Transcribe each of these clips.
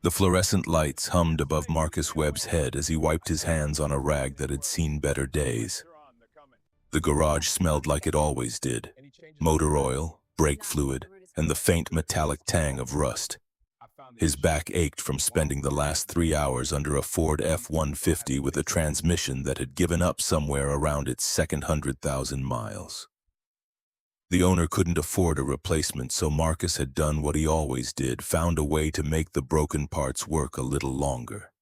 The fluorescent lights hummed above Marcus Webb's head as he wiped his hands on a rag that had seen better days. The garage smelled like it always did: motor oil, brake fluid, and the faint metallic tang of rust. His back ached from spending the last 3 hours under a Ford F-150 with a transmission that had given up somewhere around its second 100,000 miles. The owner couldn't afford a replacement, so Marcus had done what he always did: found a way to make the broken parts work a little longer.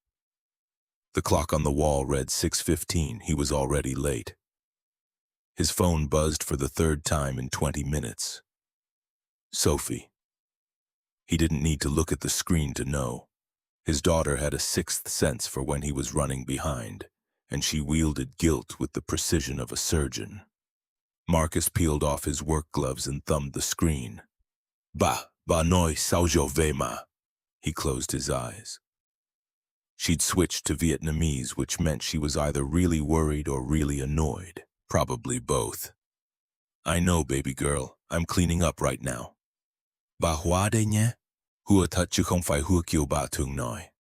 The clock on the wall read 6:15. He was already late. His phone buzzed for the third time in 20 minutes. Sophie. He didn't need to look at the screen to know. His daughter had a sixth sense for when he was running behind, and she wielded guilt with the precision of a surgeon. Marcus peeled off his work gloves and thumbed the screen. Ba noi saujovema. He closed his eyes. She'd switched to Vietnamese, which meant she was either really worried or really annoyed. Probably both. I know, baby girl. I'm cleaning up right now. Bà hóa đây nhé. Hùa thật chứ không phải hùa kiểu bà thường nói.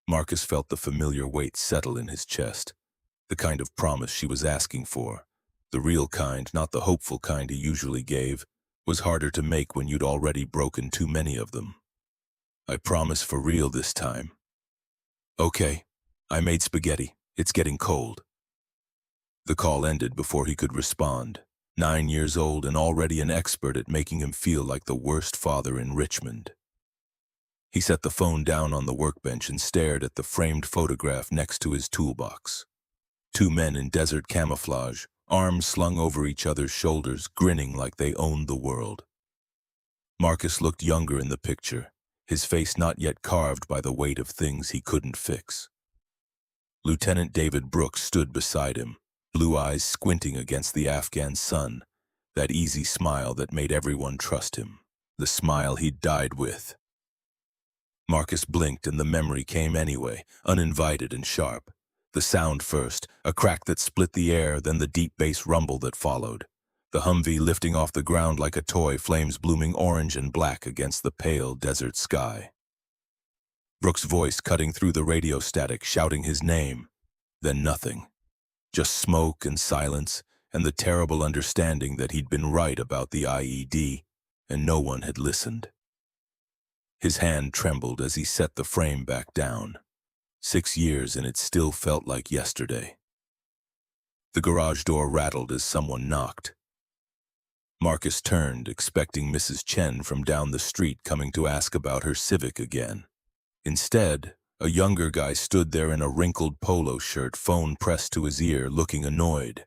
Marcus felt the familiar weight settle in his chest. The kind of promise she was asking for, the real kind, not the hopeful kind he usually gave, was harder to make when you'd already broken too many of them. I promise for real this time. Okay, I made spaghetti. It's getting cold. The call ended before he could respond. 9 years old and already an expert at making him feel like the worst father in Richmond. He set the phone down on the workbench and stared at the framed photograph next to his toolbox. Two men in desert camouflage, arms slung over each other's shoulders, grinning like they owned the world. Marcus looked younger in the picture, his face not yet carved by the weight of things he couldn't fix. Lieutenant David Brooks stood beside him, blue eyes squinting against the Afghan sun, that easy smile that made everyone trust him, the smile he'd died with. Marcus blinked and the memory came anyway, uninvited and sharp. The sound first, a crack that split the air, then the deep bass rumble that followed. The Humvee lifting off the ground like a toy, flames blooming orange and black against the pale desert sky. Brooks' voice cutting through the radio static, shouting his name. Then nothing. Just smoke and silence, and the terrible understanding that he'd been right about the IED, and no one had listened. His hand trembled as he set the frame back down. 6 years and it still felt like yesterday. The garage door rattled as someone knocked. Marcus turned, expecting Mrs. Chen from down the street coming to ask about her Civic again. Instead, a younger guy stood there in a wrinkled polo shirt, phone pressed to his ear, looking annoyed.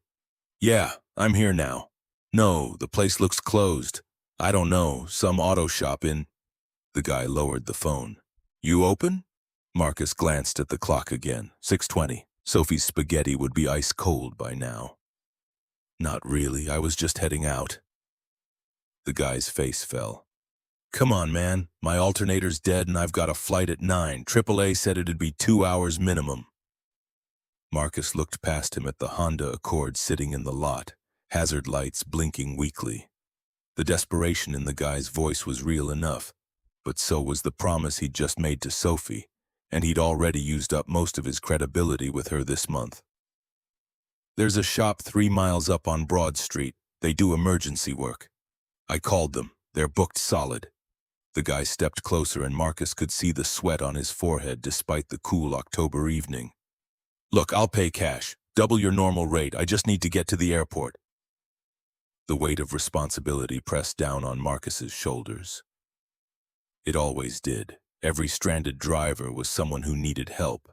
Yeah, I'm here now. No, the place looks closed. I don't know, some auto shop in... The guy lowered the phone. You open? Marcus glanced at the clock again. 6:20. Sophie's spaghetti would be ice cold by now. Not really, I was just heading out. The guy's face fell. Come on, man. My alternator's dead and I've got a flight at 9. AAA said it'd be 2 hours minimum. Marcus looked past him at the Honda Accord sitting in the lot, hazard lights blinking weakly. The desperation in the guy's voice was real enough, but so was the promise he'd just made to Sophie, and he'd already used up most of his credibility with her this month. There's a shop 3 miles up on Broad Street. They do emergency work. I called them. They're booked solid. The guy stepped closer and Marcus could see the sweat on his forehead despite the cool October evening. Look, I'll pay cash. Double your normal rate. I just need to get to the airport. The weight of responsibility pressed down on Marcus's shoulders. It always did. Every stranded driver was someone who needed help,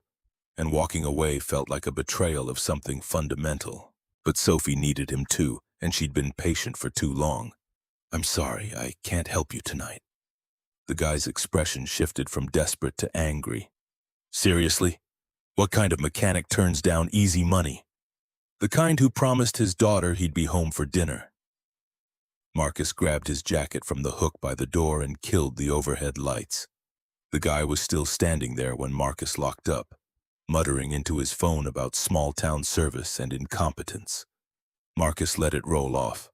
and walking away felt like a betrayal of something fundamental. But Sophie needed him too, and she'd been patient for too long. I'm sorry, I can't help you tonight. The guy's expression shifted from desperate to angry. Seriously? What kind of mechanic turns down easy money? The kind who promised his daughter he'd be home for dinner. Marcus grabbed his jacket from the hook by the door and killed the overhead lights. The guy was still standing there when Marcus locked up, muttering into his phone about small-town service and incompetence. Marcus let it roll off.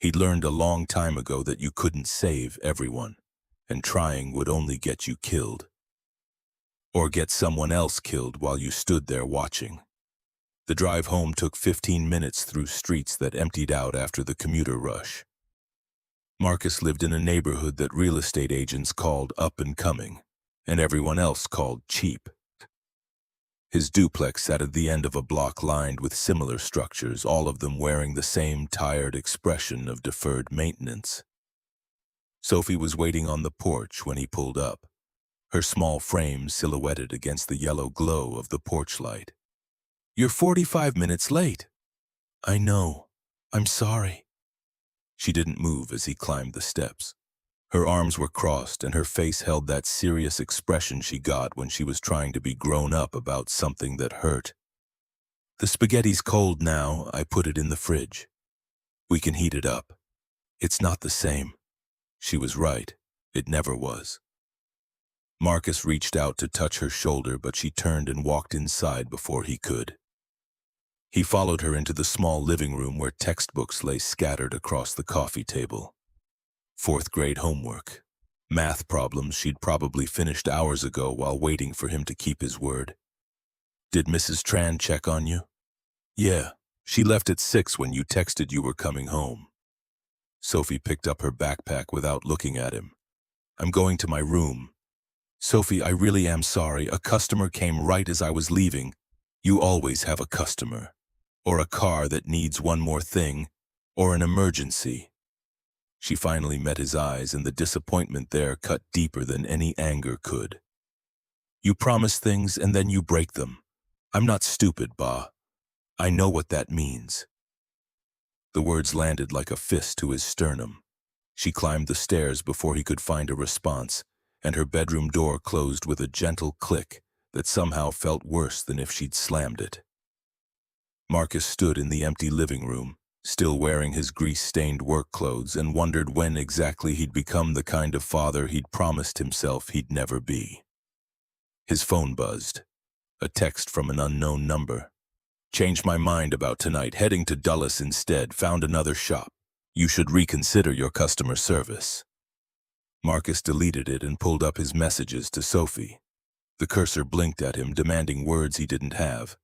He'd learned a long time ago that you couldn't save everyone, and trying would only get you killed. or get someone else killed while you stood there watching. The drive home took 15 minutes through streets that emptied out after the commuter rush. Marcus lived in a neighborhood that real estate agents called up and coming, and everyone else called cheap. His duplex sat at the end of a block lined with similar structures, all of them wearing the same tired expression of deferred maintenance. Sophie was waiting on the porch when he pulled up, her small frame silhouetted against the yellow glow of the porch light. "You're 45 minutes late." "I know. I'm sorry." She didn't move as he climbed the steps. Her arms were crossed and her face held that serious expression she got when she was trying to be grown up about something that hurt. "The spaghetti's cold now. I put it in the fridge. We can heat it up." "It's not the same." She was right. It never was. Marcus reached out to touch her shoulder, but she turned and walked inside before he could. He followed her into the small living room where textbooks lay scattered across the coffee table. Fourth-grade homework. Math problems she'd probably finished hours ago while waiting for him to keep his word. "Did Mrs. Tran check on you?" "Yeah. She left at 6 when you texted you were coming home." Sophie picked up her backpack without looking at him. "I'm going to my room." "Sophie, I really am sorry. A customer came right as I was leaving." "You always have a customer. Or a car that needs one more thing. Or an emergency." She finally met his eyes, and the disappointment there cut deeper than any anger could. "You promise things and then you break them. I'm not stupid, Ba. I know what that means." The words landed like a fist to his sternum. She climbed the stairs before he could find a response, and her bedroom door closed with a gentle click that somehow felt worse than if she'd slammed it. Marcus stood in the empty living room, still wearing his grease-stained work clothes, and wondered when exactly he'd become the kind of father he'd promised himself he'd never be. His phone buzzed. A text from an unknown number. "Changed my mind about tonight, heading to Dulles instead, found another shop. You should reconsider your customer service." Marcus deleted it and pulled up his messages to Sophie. The cursor blinked at him, demanding words he didn't have.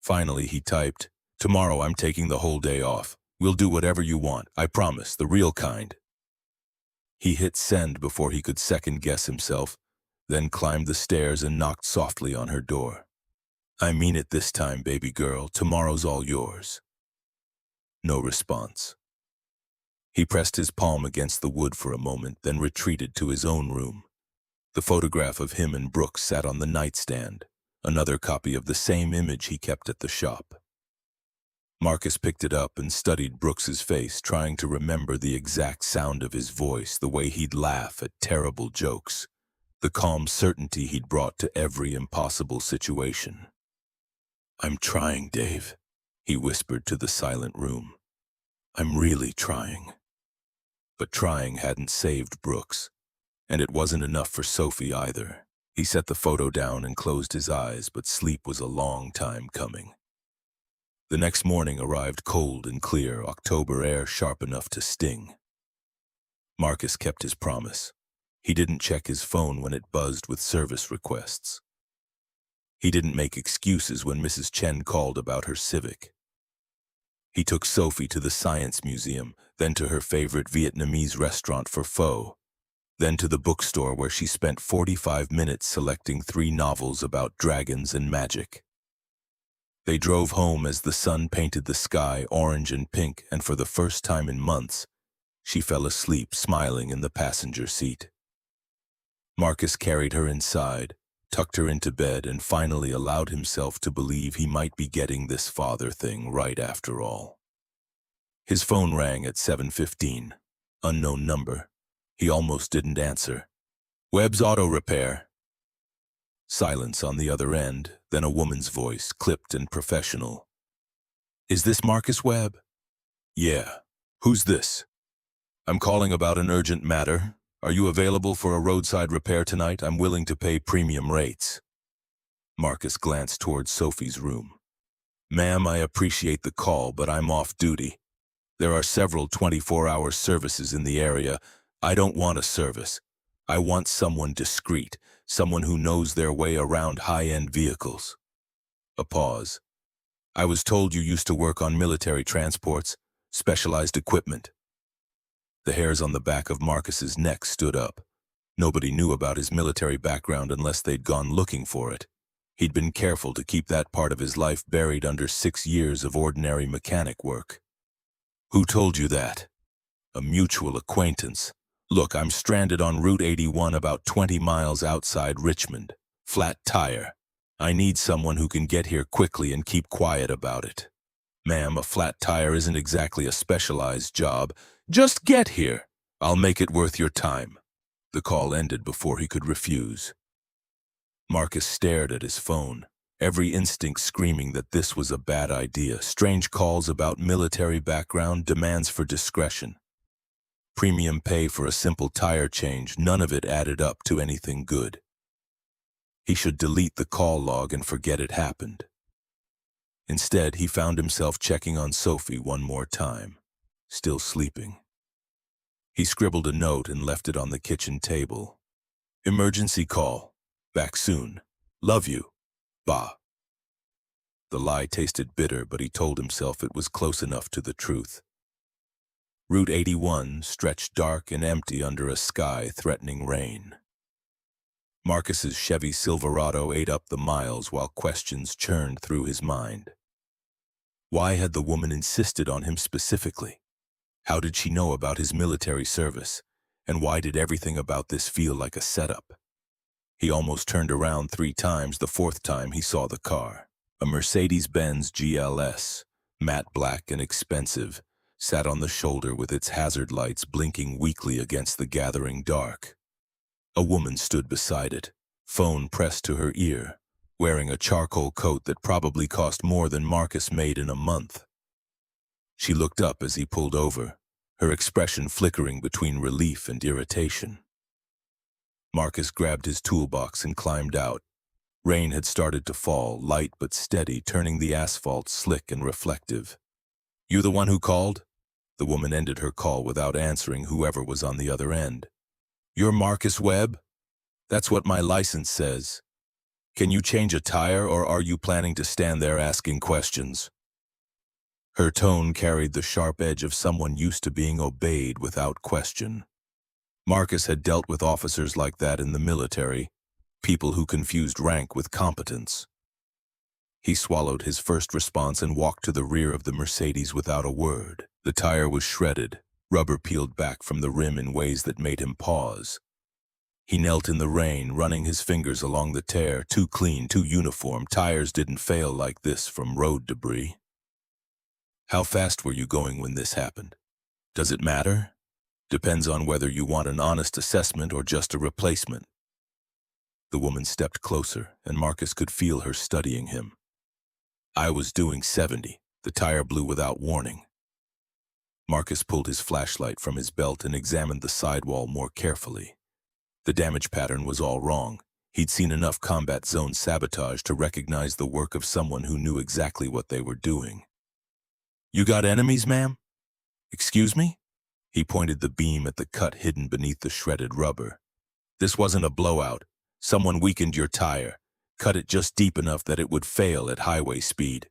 Finally, he typed, "Tomorrow I'm taking the whole day off. We'll do whatever you want, I promise, the real kind." He hit send before he could second-guess himself, then climbed the stairs and knocked softly on her door. "I mean it this time, baby girl. Tomorrow's all yours." No response. He pressed his palm against the wood for a moment, then retreated to his own room. The photograph of him and Brooks sat on the nightstand, another copy of the same image he kept at the shop. Marcus picked it up and studied Brooks's face, trying to remember the exact sound of his voice, the way he'd laugh at terrible jokes, the calm certainty he'd brought to every impossible situation. "I'm trying, Dave," he whispered to the silent room. "I'm really trying." But trying hadn't saved Brooks, and it wasn't enough for Sophie either. He set the photo down and closed his eyes, but sleep was a long time coming. The next morning arrived cold and clear, October air sharp enough to sting. Marcus kept his promise. He didn't check his phone when it buzzed with service requests. He didn't make excuses when Mrs. Chen called about her Civic. He took Sophie to the Science Museum, then to her favorite Vietnamese restaurant for pho, then to the bookstore where she spent 45 minutes selecting 3 novels about dragons and magic. They drove home as the sun painted the sky orange and pink, and for the first time in months, she fell asleep smiling in the passenger seat. Marcus carried her inside, tucked her into bed, and finally allowed himself to believe he might be getting this father thing right after all. His phone rang at 7:15. Unknown number. He almost didn't answer. "Webb's Auto Repair." Silence on the other end, then a woman's voice, clipped and professional. "Is this Marcus Webb?" "Yeah. Who's this?" "I'm calling about an urgent matter. Are you available for a roadside repair tonight? I'm willing to pay premium rates." Marcus glanced towards Sophie's room. "Ma'am, I appreciate the call, but I'm off duty. There are several 24-hour services in the area. I don't want a service. I want someone discreet, someone who knows their way around high-end vehicles. A pause. I was told you used to work on military transports, specialized equipment. The hairs on the back of Marcus's neck stood up. Nobody knew about his military background unless they'd gone looking for it. He'd been careful to keep that part of his life buried under 6 years of ordinary mechanic work. Who told you that? A mutual acquaintance. Look, I'm stranded on Route 81 about 20 miles outside Richmond. Flat tire. I need someone who can get here quickly and keep quiet about it. Ma'am, a flat tire isn't exactly a specialized job. Just get here. I'll make it worth your time. The call ended before he could refuse. Marcus stared at his phone, every instinct screaming that this was a bad idea. Strange calls about military background, demands for discretion. Premium pay for a simple tire change, none of it added up to anything good. He should delete the call log and forget it happened. Instead, he found himself checking on Sophie one more time, still sleeping. He scribbled a note and left it on the kitchen table. Emergency call. Back soon. Love you. Ba. The lie tasted bitter, but he told himself it was close enough to the truth. Route 81 stretched dark and empty under a sky threatening rain. Marcus's Chevy Silverado ate up the miles while questions churned through his mind. Why had the woman insisted on him specifically? How did she know about his military service? And why did everything about this feel like a setup? He almost turned around 3 times the 4th time he saw the car. A Mercedes-Benz GLS, matte black and expensive, sat on the shoulder with its hazard lights blinking weakly against the gathering dark. A woman stood beside it, phone pressed to her ear, wearing a charcoal coat that probably cost more than Marcus made in a month. She looked up as he pulled over, her expression flickering between relief and irritation. Marcus grabbed his toolbox and climbed out. Rain had started to fall, light but steady, turning the asphalt slick and reflective. You the one who called? The woman ended her call without answering whoever was on the other end. You're Marcus Webb? That's what my license says. Can you change a tire, or are you planning to stand there asking questions? Her tone carried the sharp edge of someone used to being obeyed without question. Marcus had dealt with officers like that in the military, people who confused rank with competence. He swallowed his first response and walked to the rear of the Mercedes without a word. The tire was shredded, rubber peeled back from the rim in ways that made him pause. He knelt in the rain, running his fingers along the tear, too clean, too uniform. Tires didn't fail like this from road debris. How fast were you going when this happened? Does it matter? Depends on whether you want an honest assessment or just a replacement. The woman stepped closer, and Marcus could feel her studying him. I was doing 70. The tire blew without warning. Marcus pulled his flashlight from his belt and examined the sidewall more carefully. The damage pattern was all wrong. He'd seen enough combat zone sabotage to recognize the work of someone who knew exactly what they were doing. You got enemies, ma'am? Excuse me? He pointed the beam at the cut hidden beneath the shredded rubber. This wasn't a blowout. Someone weakened your tire, cut it just deep enough that it would fail at highway speed.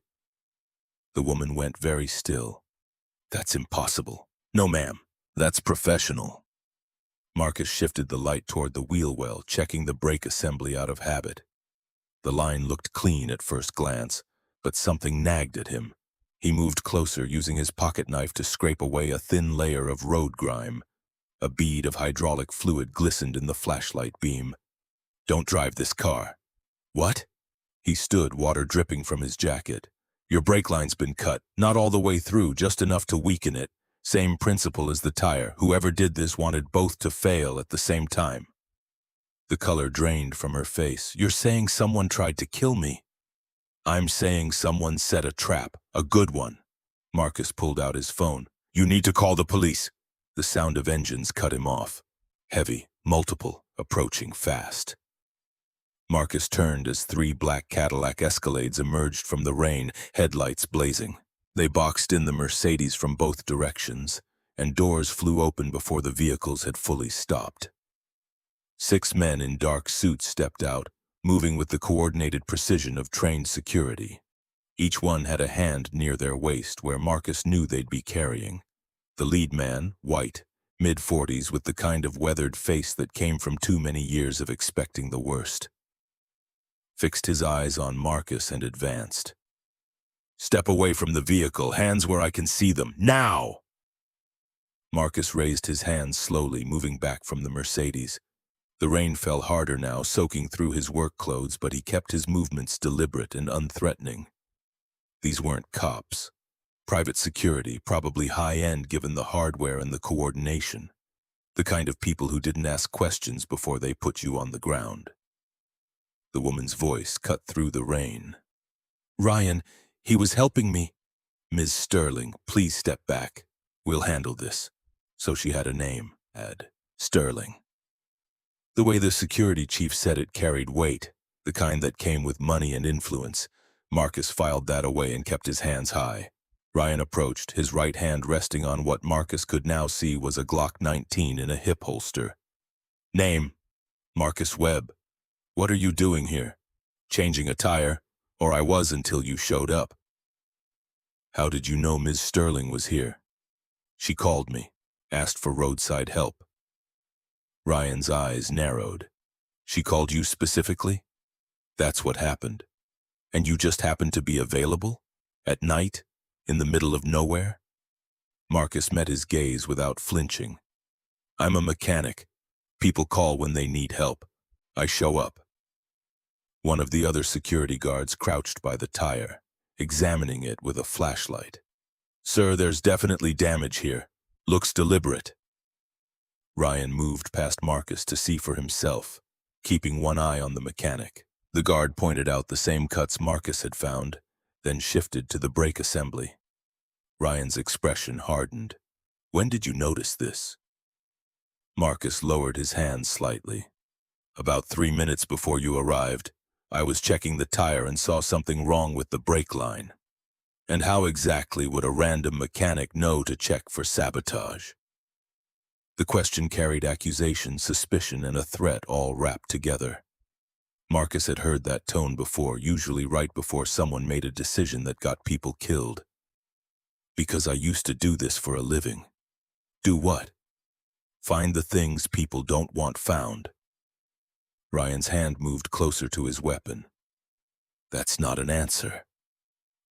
The woman went very still. That's impossible. No, ma'am. That's professional. Marcus shifted the light toward the wheel well, checking the brake assembly out of habit. The line looked clean at first glance, but something nagged at him. He moved closer, using his pocket knife to scrape away a thin layer of road grime. A bead of hydraulic fluid glistened in the flashlight beam. Don't drive this car. What? He stood, water dripping from his jacket. Your brake line's been cut, not all the way through, just enough to weaken it. Same principle as the tire. Whoever did this wanted both to fail at the same time. The color drained from her face. You're saying someone tried to kill me? I'm saying someone set a trap, a good one. Marcus pulled out his phone. You need to call the police. The sound of engines cut him off. Heavy, multiple, approaching fast. Marcus turned as 3 black Cadillac Escalades emerged from the rain, headlights blazing. They boxed in the Mercedes from both directions, and doors flew open before the vehicles had fully stopped. 6 men in dark suits stepped out, moving with the coordinated precision of trained security. Each one had a hand near their waist where Marcus knew they'd be carrying. The lead man, white, mid-40s with the kind of weathered face that came from too many years of expecting the worst, fixed his eyes on Marcus and advanced. "Step away from the vehicle, hands where I can see them, now!" Marcus raised his hands slowly, moving back from the Mercedes. The rain fell harder now, soaking through his work clothes, but he kept his movements deliberate and unthreatening. These weren't cops. Private security, probably high-end given the hardware and the coordination. The kind of people who didn't ask questions before they put you on the ground. The woman's voice cut through the rain. "Ryan, he was helping me." "Ms. Sterling, please step back. We'll handle this." So she had a name, Sterling. The way the security chief said it carried weight, the kind that came with money and influence. Marcus filed that away and kept his hands high. Ryan approached, his right hand resting on what Marcus could now see was a Glock 19 in a hip holster. "Name?" "Marcus Webb." "What are you doing here?" "Changing a tire, or I was until you showed up." "How did you know Ms. Sterling was here?" "She called me, asked for roadside help." Ryan's eyes narrowed. "She called you specifically?" "That's what happened. And you just happened to be available? At night? In the middle of nowhere?" Marcus met his gaze without flinching. "I'm a mechanic. People call when they need help. I show up." One of the other security guards crouched by the tire, examining it with a flashlight. "Sir, there's definitely damage here. Looks deliberate." Ryan moved past Marcus to see for himself, keeping one eye on the mechanic. The guard pointed out the same cuts Marcus had found, then shifted to the brake assembly. Ryan's expression hardened. "When did you notice this?" Marcus lowered his hand slightly. "About 3 minutes before you arrived. I was checking the tire and saw something wrong with the brake line." "And how exactly would a random mechanic know to check for sabotage?" The question carried accusation, suspicion, and a threat all wrapped together. Marcus had heard that tone before, usually right before someone made a decision that got people killed. "Because I used to do this for a living." "Do what?" "Find the things people don't want found." Ryan's hand moved closer to his weapon. "That's not an answer."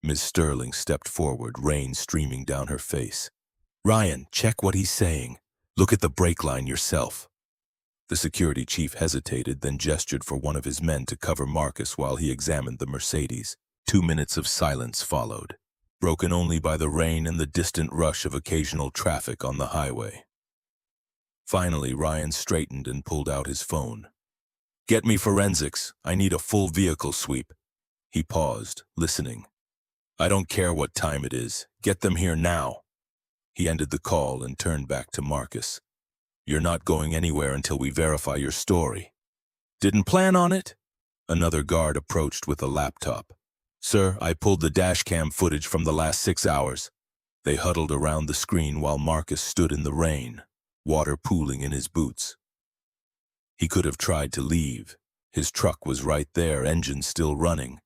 Ms. Sterling stepped forward, rain streaming down her face. "Ryan, check what he's saying. Look at the brake line yourself." The security chief hesitated, then gestured for one of his men to cover Marcus while he examined the Mercedes. 2 minutes of silence followed, broken only by the rain and the distant rush of occasional traffic on the highway. Finally, Ryan straightened and pulled out his phone. "Get me forensics. I need a full vehicle sweep." He paused, listening. "I don't care what time it is. Get them here now." He ended the call and turned back to Marcus. "You're not going anywhere until we verify your story." "Didn't plan on it?" Another guard approached with a laptop. "Sir, I pulled the dashcam footage from the last 6 hours. They huddled around the screen while Marcus stood in the rain, water pooling in his boots. He could have tried to leave. His truck was right there, engine still running.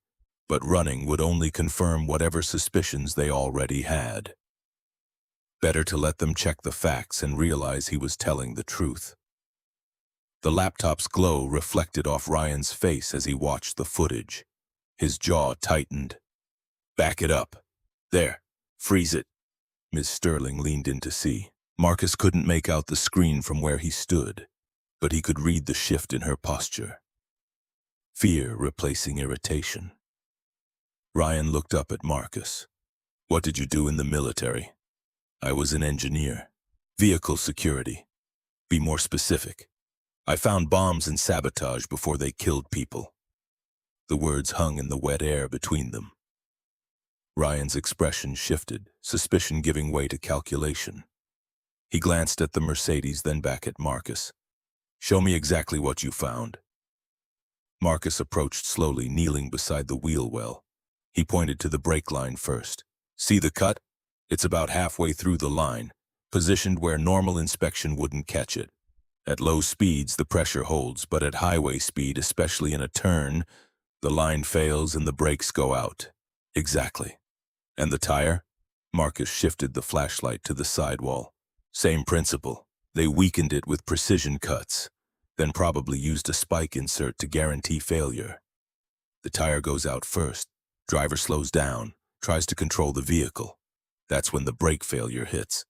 But running would only confirm whatever suspicions they already had. Better to let them check the facts and realize he was telling the truth. The laptop's glow reflected off Ryan's face as he watched the footage. His jaw tightened. "Back it up. There. Freeze it." Ms. Sterling leaned in to see. Marcus couldn't make out the screen from where he stood, but he could read the shift in her posture. Fear replacing irritation. Ryan looked up at Marcus. "What did you do in the military?" "I was an engineer. Vehicle security. Be more specific." "I found bombs and sabotage before they killed people." The words hung in the wet air between them. Ryan's expression shifted, suspicion giving way to calculation. He glanced at the Mercedes, then back at Marcus. "Show me exactly what you found." Marcus approached slowly, kneeling beside the wheel well. He pointed to the brake line first. "See the cut? It's about halfway through the line, positioned where normal inspection wouldn't catch it. At low speeds, the pressure holds, but at highway speed, especially in a turn, the line fails and the brakes go out. Exactly. And the tire? Marcus shifted the flashlight to the sidewall. Same principle. They weakened it with precision cuts, then probably used a spike insert to guarantee failure. The tire goes out first. Driver slows down, tries to control the vehicle. That's when the brake failure hits.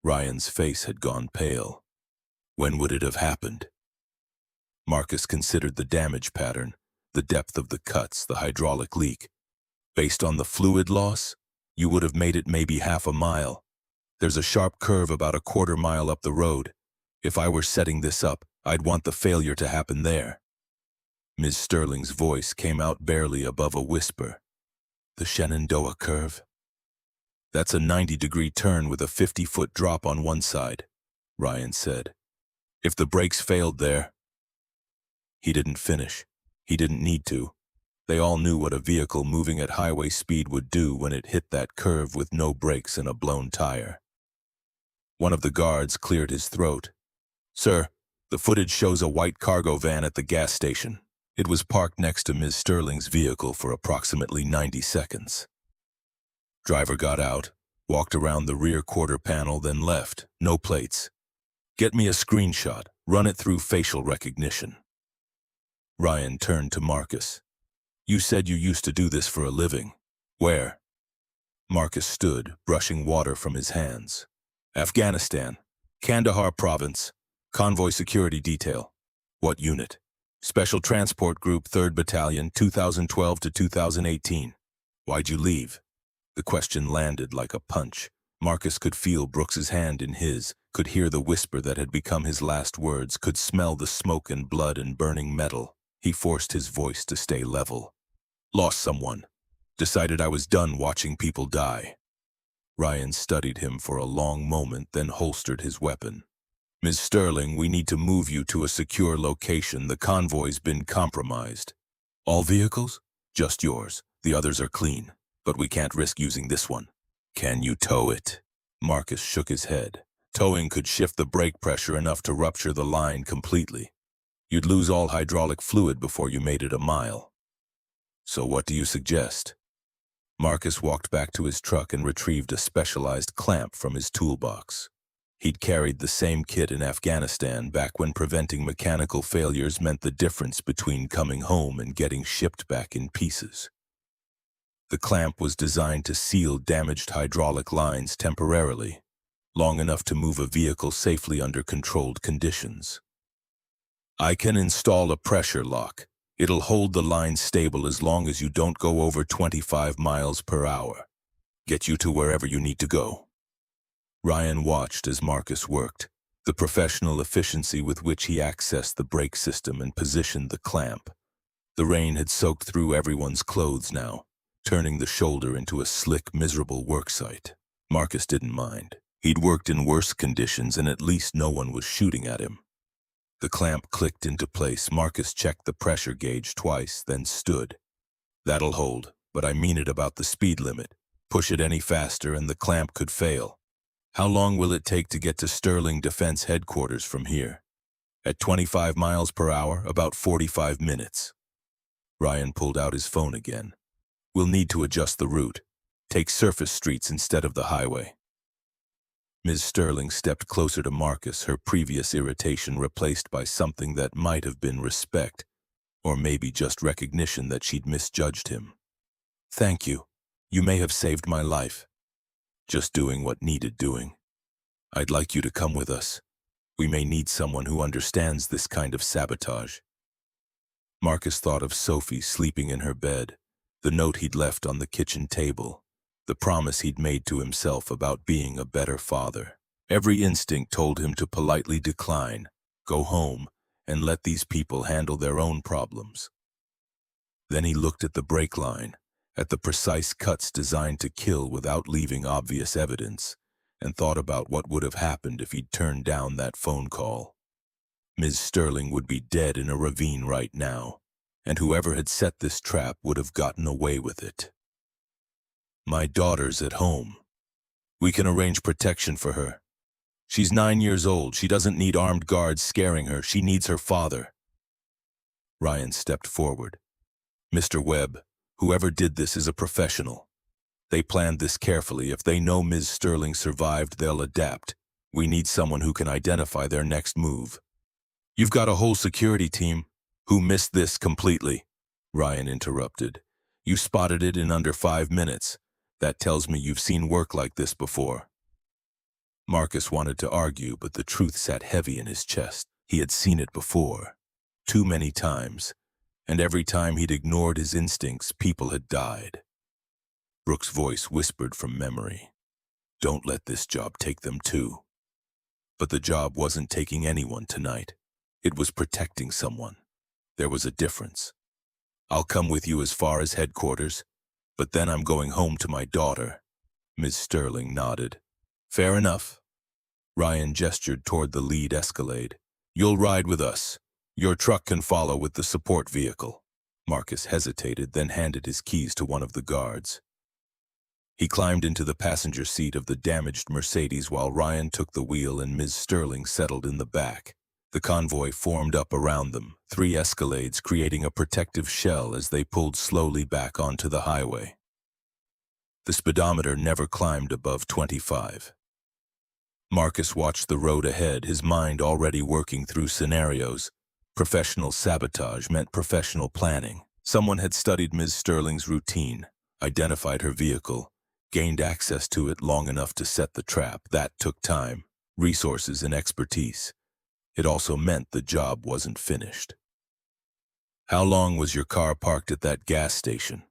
Ryan's face had gone pale. When would it have happened? Marcus considered the damage pattern, the depth of the cuts, the hydraulic leak. Based on the fluid loss, you would have made it maybe half a mile. There's a sharp curve about a quarter mile up the road. If I were setting this up, I'd want the failure to happen there. Ms. Sterling's voice came out barely above a whisper. The Shenandoah curve? That's a 90-degree turn with a 50-foot drop on one side, Ryan said. If the brakes failed there... He didn't finish. He didn't need to. They all knew what a vehicle moving at highway speed would do when it hit that curve with no brakes and a blown tire. One of the guards cleared his throat. Sir, the footage shows a white cargo van at the gas station. It was parked next to Ms. Sterling's vehicle for approximately 90 seconds. Driver got out, walked around the rear quarter panel, then left. No plates. Get me a screenshot. Run it through facial recognition. Ryan turned to Marcus. You said you used to do this for a living. Where? Marcus stood, brushing water from his hands. Afghanistan. Kandahar Province. Convoy Security Detail. What unit? Special Transport Group, 3rd Battalion, 2012 to 2018. Why'd you leave? The question landed like a punch. Marcus could feel Brooks's hand in his, could hear the whisper that had become his last words, could smell the smoke and blood and burning metal. He forced his voice to stay level. Lost someone. Decided I was done watching people die. Ryan studied him for a long moment, then holstered his weapon. Ms. Sterling, we need to move you to a secure location. The convoy's been compromised. All vehicles? Just yours. The others are clean. But we can't risk using this one. Can you tow it? Marcus shook his head. Towing could shift the brake pressure enough to rupture the line completely. You'd lose all hydraulic fluid before you made it a mile. So what do you suggest? Marcus walked back to his truck and retrieved a specialized clamp from his toolbox. He'd carried the same kit in Afghanistan back when preventing mechanical failures meant the difference between coming home and getting shipped back in pieces. The clamp was designed to seal damaged hydraulic lines temporarily, long enough to move a vehicle safely under controlled conditions. I can install a pressure lock. It'll hold the line stable as long as you don't go over 25 miles per hour. Get you to wherever you need to go. Ryan watched as Marcus worked, the professional efficiency with which he accessed the brake system and positioned the clamp. The rain had soaked through everyone's clothes now, turning the shoulder into a slick, miserable worksite. Marcus didn't mind. He'd worked in worse conditions and at least no one was shooting at him. The clamp clicked into place. Marcus checked the pressure gauge twice, then stood. That'll hold, but I mean it about the speed limit. Push it any faster and the clamp could fail. How long will it take to get to Sterling Defense Headquarters from here? At 25 miles per hour, about 45 minutes. Ryan pulled out his phone again. We'll need to adjust the route. Take surface streets instead of the highway. Ms. Sterling stepped closer to Marcus, her previous irritation replaced by something that might have been respect, or maybe just recognition that she'd misjudged him. Thank you. You may have saved my life. Just doing what needed doing. I'd like you to come with us. We may need someone who understands this kind of sabotage. Marcus thought of Sophie sleeping in her bed, the note he'd left on the kitchen table, the promise he'd made to himself about being a better father. Every instinct told him to politely decline, go home, and let these people handle their own problems. Then he looked at the brake line, at the precise cuts designed to kill without leaving obvious evidence, and thought about what would have happened if he'd turned down that phone call. Ms. Sterling would be dead in a ravine right now, and whoever had set this trap would have gotten away with it. My daughter's at home. We can arrange protection for her. She's 9 years old. She doesn't need armed guards scaring her. She needs her father. Ryan stepped forward. Mr. Webb, whoever did this is a professional. They planned this carefully. If they know Ms. Sterling survived, they'll adapt. We need someone who can identify their next move. You've got a whole security team. Who missed this completely? Ryan interrupted. You spotted it in under 5 minutes. That tells me you've seen work like this before. Marcus wanted to argue, but the truth sat heavy in his chest. He had seen it before. Too many times. And every time he'd ignored his instincts, people had died. Brooks' voice whispered from memory. Don't let this job take them too. But the job wasn't taking anyone tonight. It was protecting someone. There was a difference. I'll come with you as far as headquarters, but then I'm going home to my daughter. Ms. Sterling nodded. Fair enough. Ryan gestured toward the lead Escalade. You'll ride with us. Your truck can follow with the support vehicle. Marcus hesitated, then handed his keys to one of the guards. He climbed into the passenger seat of the damaged Mercedes while Ryan took the wheel and Ms. Sterling settled in the back. The convoy formed up around them, 3 Escalades creating a protective shell as they pulled slowly back onto the highway. The speedometer never climbed above 25. Marcus watched the road ahead, his mind already working through scenarios. Professional sabotage meant professional planning. Someone had studied Ms. Sterling's routine, identified her vehicle, gained access to it long enough to set the trap. That took time, resources, and expertise. It also meant the job wasn't finished. How long was your car parked at that gas station?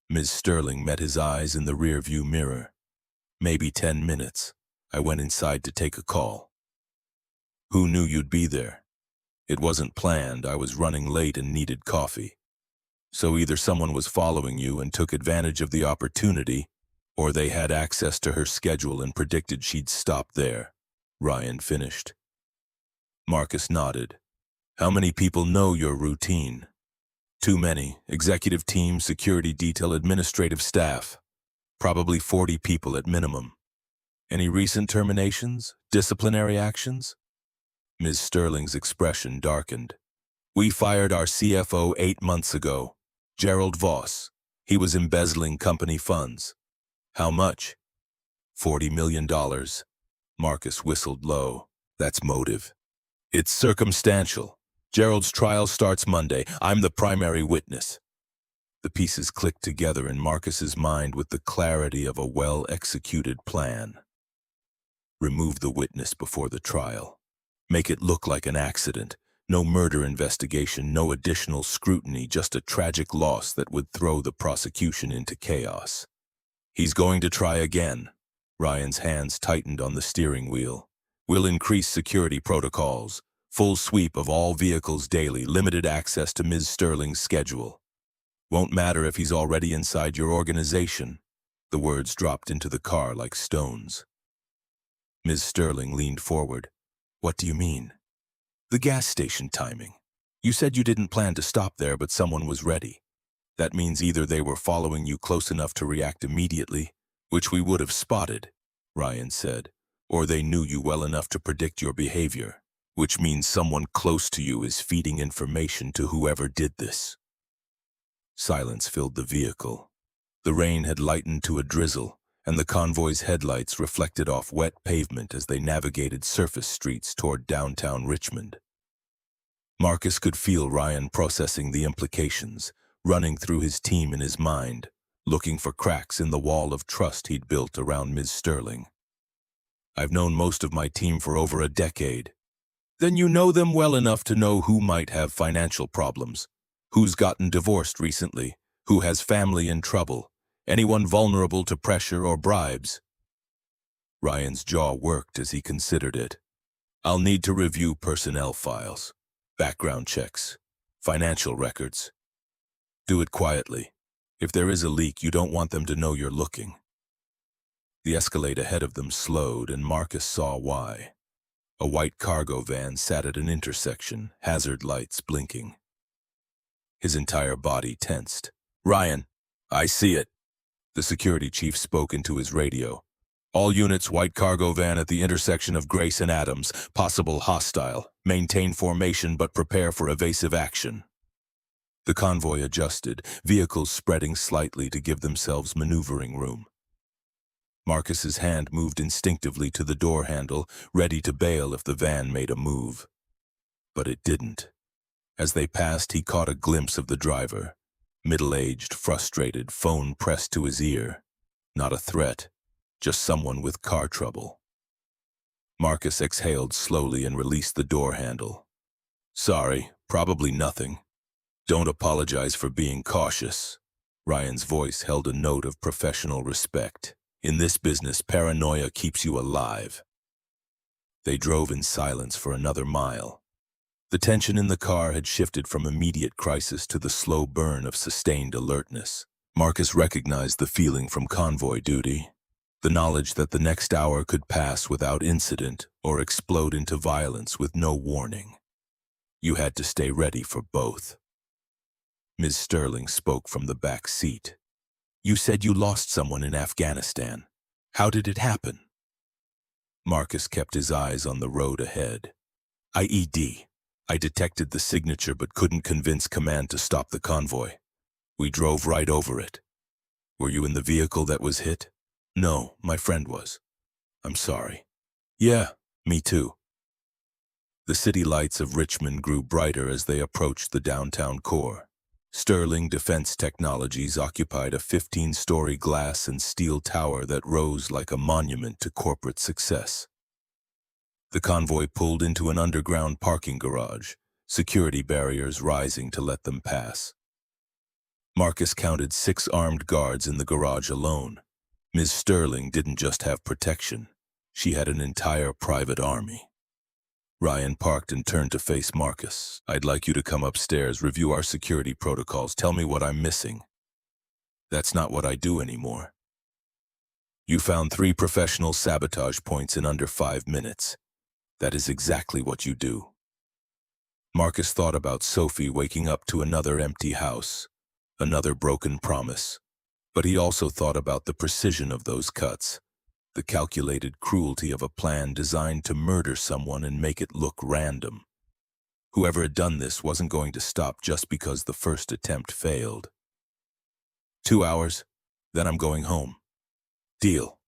Ms. Sterling met his eyes in the rearview mirror. Maybe 10 minutes. I went inside to take a call. Who knew you'd be there? It wasn't planned. I was running late and needed coffee. So either someone was following you and took advantage of the opportunity, or they had access to her schedule and predicted she'd stop there. Ryan finished. Marcus nodded. How many people know your routine? Too many. Executive team, security detail, administrative staff. Probably 40 people at minimum. Any recent terminations? Disciplinary actions? Ms. Sterling's expression darkened. We fired our CFO 8 months ago. Gerald Voss. He was embezzling company funds. How much? $40 million. Marcus whistled low. That's motive. It's circumstantial. Gerald's trial starts Monday. I'm the primary witness. The pieces clicked together in Marcus's mind with the clarity of a well-executed plan. Remove the witness before the trial. Make it look like an accident. No murder investigation, no additional scrutiny, just a tragic loss that would throw the prosecution into chaos. He's going to try again. Ryan's hands tightened on the steering wheel. We'll increase security protocols. Full sweep of all vehicles daily, limited access to Ms. Sterling's schedule. Won't matter if he's already inside your organization. The words dropped into the car like stones. Ms. Sterling leaned forward. What do you mean? The gas station timing. You said you didn't plan to stop there, but someone was ready. That means either they were following you close enough to react immediately, which we would have spotted, Ryan said, or they knew you well enough to predict your behavior, which means someone close to you is feeding information to whoever did this. Silence filled the vehicle. The rain had lightened to a drizzle, and the convoy's headlights reflected off wet pavement as they navigated surface streets toward downtown Richmond. Marcus could feel Ryan processing the implications, running through his team in his mind, looking for cracks in the wall of trust he'd built around Ms. Sterling. I've known most of my team for over a decade. Then you know them well enough to know who might have financial problems, who's gotten divorced recently, who has family in trouble, anyone vulnerable to pressure or bribes. Ryan's jaw worked as he considered it. I'll need to review personnel files, background checks, financial records. Do it quietly. If there is a leak, you don't want them to know you're looking. The Escalade ahead of them slowed, and Marcus saw why. A white cargo van sat at an intersection, hazard lights blinking. His entire body tensed. Ryan, I see it. The security chief spoke into his radio. All units, white cargo van at the intersection of Grace and Adams, possible hostile. Maintain formation but prepare for evasive action. The convoy adjusted, vehicles spreading slightly to give themselves maneuvering room. Marcus's hand moved instinctively to the door handle, ready to bail if the van made a move. But it didn't. As they passed, he caught a glimpse of the driver. Middle-aged, frustrated, phone pressed to his ear. Not a threat, just someone with car trouble. Marcus exhaled slowly and released the door handle. Sorry, probably nothing. Don't apologize for being cautious. Ryan's voice held a note of professional respect. In this business, paranoia keeps you alive. They drove in silence for another mile. The tension in the car had shifted from immediate crisis to the slow burn of sustained alertness. Marcus recognized the feeling from convoy duty. The knowledge that the next hour could pass without incident or explode into violence with no warning. You had to stay ready for both. Ms. Sterling spoke from the back seat. You said you lost someone in Afghanistan. How did it happen? Marcus kept his eyes on the road ahead. IED. I detected the signature but couldn't convince command to stop the convoy. We drove right over it. Were you in the vehicle that was hit? No, my friend was. I'm sorry. Yeah, me too. The city lights of Richmond grew brighter as they approached the downtown core. Sterling Defense Technologies occupied a 15-story glass and steel tower that rose like a monument to corporate success. The convoy pulled into an underground parking garage, security barriers rising to let them pass. Marcus counted 6 armed guards in the garage alone. Ms. Sterling didn't just have protection. She had an entire private army. Ryan parked and turned to face Marcus. I'd like you to come upstairs, review our security protocols, tell me what I'm missing. That's not what I do anymore. You found 3 professional sabotage points in under 5 minutes. That is exactly what you do. Marcus thought about Sophie waking up to another empty house, another broken promise. But he also thought about the precision of those cuts, the calculated cruelty of a plan designed to murder someone and make it look random. Whoever had done this wasn't going to stop just because the first attempt failed. 2 hours, then I'm going home. Deal.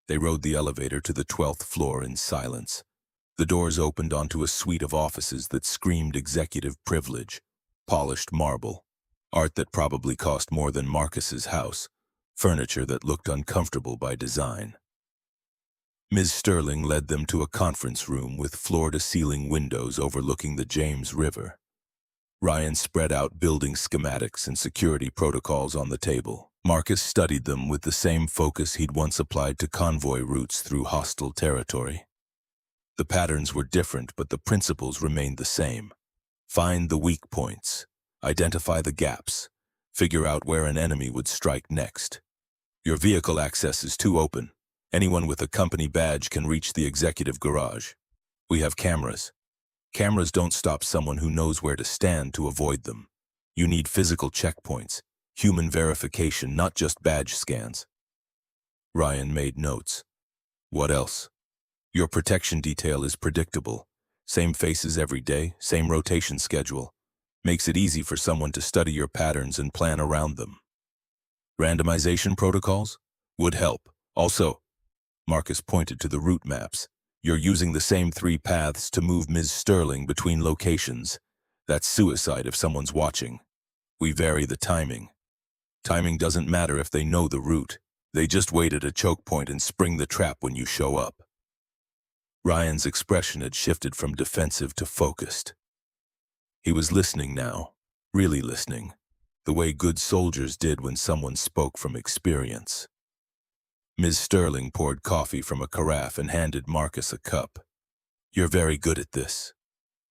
They rode the elevator to the 12th floor in silence. The doors opened onto a suite of offices that screamed executive privilege, polished marble, art that probably cost more than Marcus's house, furniture that looked uncomfortable by design. Ms. Sterling led them to a conference room with floor-to-ceiling windows overlooking the James River. Ryan spread out building schematics and security protocols on the table. Marcus studied them with the same focus he'd once applied to convoy routes through hostile territory. The patterns were different, but the principles remained the same. Find the weak points, identify the gaps, figure out where an enemy would strike next. Your vehicle access is too open. Anyone with a company badge can reach the executive garage. We have cameras. Cameras don't stop someone who knows where to stand to avoid them. You need physical checkpoints, human verification, not just badge scans. Ryan made notes. What else? Your protection detail is predictable. Same faces every day, same rotation schedule. Makes it easy for someone to study your patterns and plan around them. Randomization protocols? Would help. Also, Marcus pointed to the route maps. You're using the same 3 paths to move Ms. Sterling between locations. That's suicide if someone's watching. We vary the timing. Timing doesn't matter if they know the route. They just wait at a choke point and spring the trap when you show up. Ryan's expression had shifted from defensive to focused. He was listening now, really listening, the way good soldiers did when someone spoke from experience. Ms. Sterling poured coffee from a carafe and handed Marcus a cup. You're very good at this.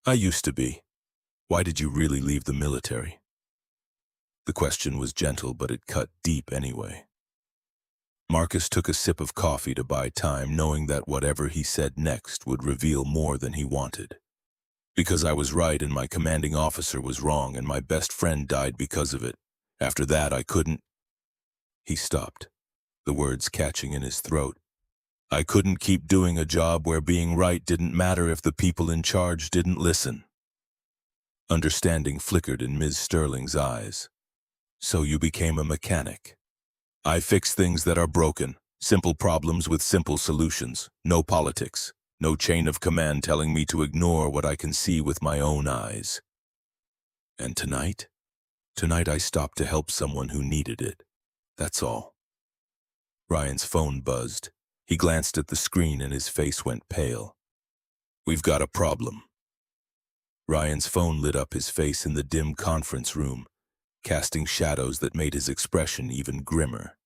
I used to be. Why did you really leave the military? The question was gentle, but it cut deep anyway. Marcus took a sip of coffee to buy time, knowing that whatever he said next would reveal more than he wanted. Because I was right and my commanding officer was wrong and my best friend died because of it. After that, I couldn't. He stopped. the words catching in his throat. I couldn't keep doing a job where being right didn't matter if the people in charge didn't listen. Understanding flickered in Ms. Sterling's eyes. So you became a mechanic. I fix things that are broken, simple problems with simple solutions, no politics, no chain of command telling me to ignore what I can see with my own eyes. And tonight? Tonight I stopped to help someone who needed it. That's all. Ryan's phone buzzed. He glanced at the screen and his face went pale. We've got a problem. Ryan's phone lit up his face in the dim conference room, casting shadows that made his expression even grimmer.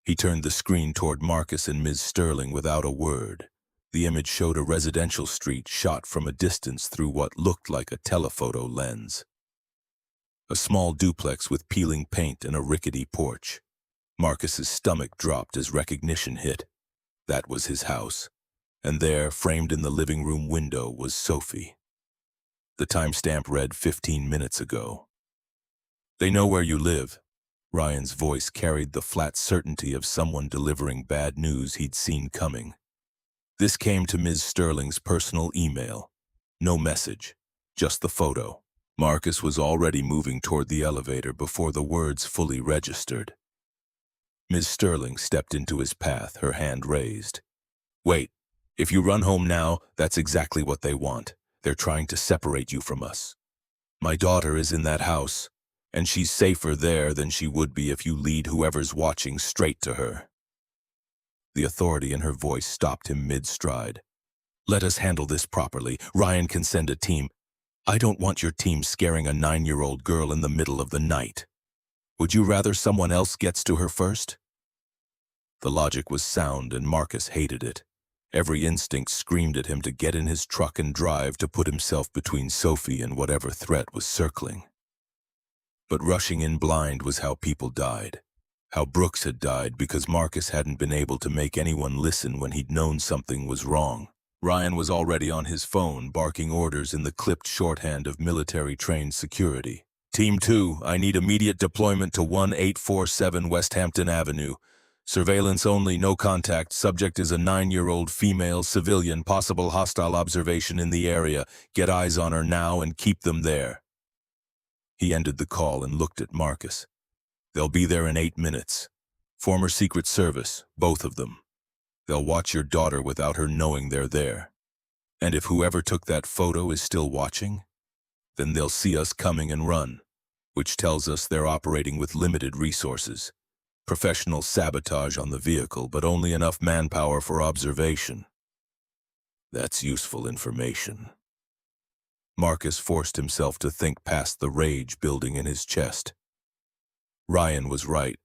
He turned the screen toward Marcus and Ms. Sterling without a word. The image showed a residential street shot from a distance through what looked like a telephoto lens. A small duplex with peeling paint and a rickety porch. Marcus's stomach dropped as recognition hit. That was his house. And there, framed in the living room window, was Sophie. The timestamp read 15 minutes ago. They know where you live. Ryan's voice carried the flat certainty of someone delivering bad news he'd seen coming. This came to Ms. Sterling's personal email. No message, just the photo. Marcus was already moving toward the elevator before the words fully registered. Ms. Sterling stepped into his path, her hand raised. Wait, if you run home now, that's exactly what they want. They're trying to separate you from us. My daughter is in that house, and she's safer there than she would be if you lead whoever's watching straight to her. The authority in her voice stopped him mid-stride. Let us handle this properly. Ryan can send a team. I don't want your team scaring a 9-year-old girl in the middle of the night. Would you rather someone else gets to her first? The logic was sound, and Marcus hated it. Every instinct screamed at him to get in his truck and drive, to put himself between Sophie and whatever threat was circling. But rushing in blind was how people died. How Brooks had died because Marcus hadn't been able to make anyone listen when he'd known something was wrong. Ryan was already on his phone, barking orders in the clipped shorthand of military-trained security. Team 2, I need immediate deployment to 1847 West Hampton Avenue. Surveillance only, no contact. Subject is a 9-year-old female civilian, possible hostile observation in the area. Get eyes on her now and keep them there. He ended the call and looked at Marcus. They'll be there in 8 minutes. Former Secret Service, both of them. They'll watch your daughter without her knowing they're there. And if whoever took that photo is still watching, then they'll see us coming and run, which tells us they're operating with limited resources. Professional sabotage on the vehicle, but only enough manpower for observation. That's useful information. Marcus forced himself to think past the rage building in his chest. Ryan was right.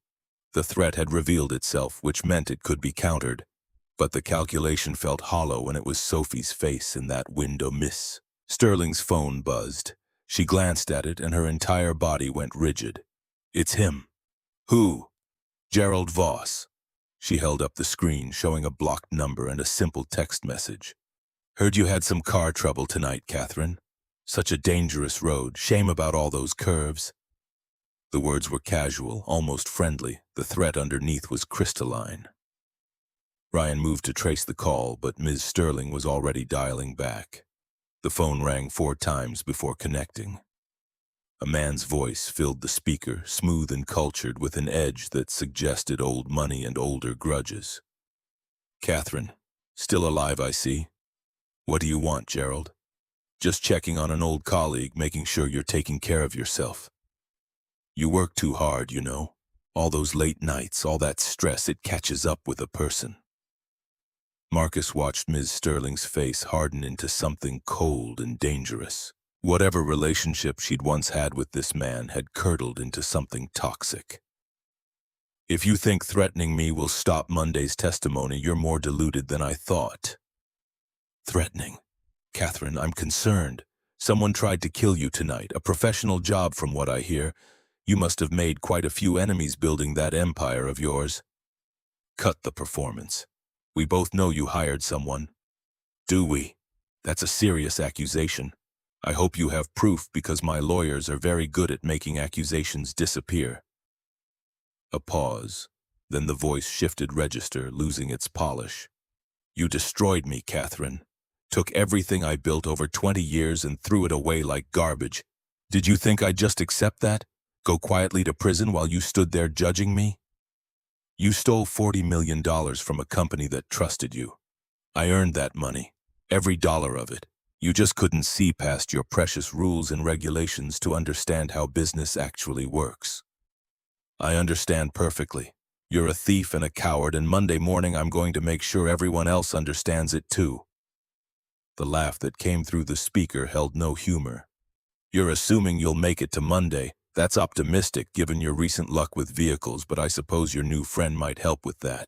The threat had revealed itself, which meant it could be countered. But the calculation felt hollow when it was Sophie's face in that window. Miss Sterling's phone buzzed. She glanced at it and her entire body went rigid. It's him. Who? Gerald Voss. She held up the screen, showing a blocked number and a simple text message. Heard you had some car trouble tonight, Catherine. Such a dangerous road. Shame about all those curves. The words were casual, almost friendly. The threat underneath was crystalline. Ryan moved to trace the call, but Ms. Sterling was already dialing back. The phone rang 4 times before connecting. A man's voice filled the speaker, smooth and cultured, with an edge that suggested old money and older grudges. Catherine, still alive, I see. What do you want, Gerald? Just checking on an old colleague, making sure you're taking care of yourself. You work too hard, you know. All those late nights, all that stress, it catches up with a person. Marcus watched Ms. Sterling's face harden into something cold and dangerous. Whatever relationship she'd once had with this man had curdled into something toxic. If you think threatening me will stop Monday's testimony, you're more deluded than I thought. Threatening? Catherine, I'm concerned. Someone tried to kill you tonight, a professional job from what I hear. You must have made quite a few enemies building that empire of yours. Cut the performance. We both know you hired someone. Do we? That's a serious accusation. I hope you have proof, because my lawyers are very good at making accusations disappear. A pause. Then the voice shifted register, losing its polish. You destroyed me, Catherine. Took everything I built over 20 years and threw it away like garbage. Did you think I'd just accept that? Go quietly to prison while you stood there judging me? You stole $40 million from a company that trusted you. I earned that money, every dollar of it. You just couldn't see past your precious rules and regulations to understand how business actually works. I understand perfectly. You're a thief and a coward, and Monday morning I'm going to make sure everyone else understands it too. The laugh that came through the speaker held no humor. You're assuming you'll make it to Monday. That's optimistic given your recent luck with vehicles, but I suppose your new friend might help with that.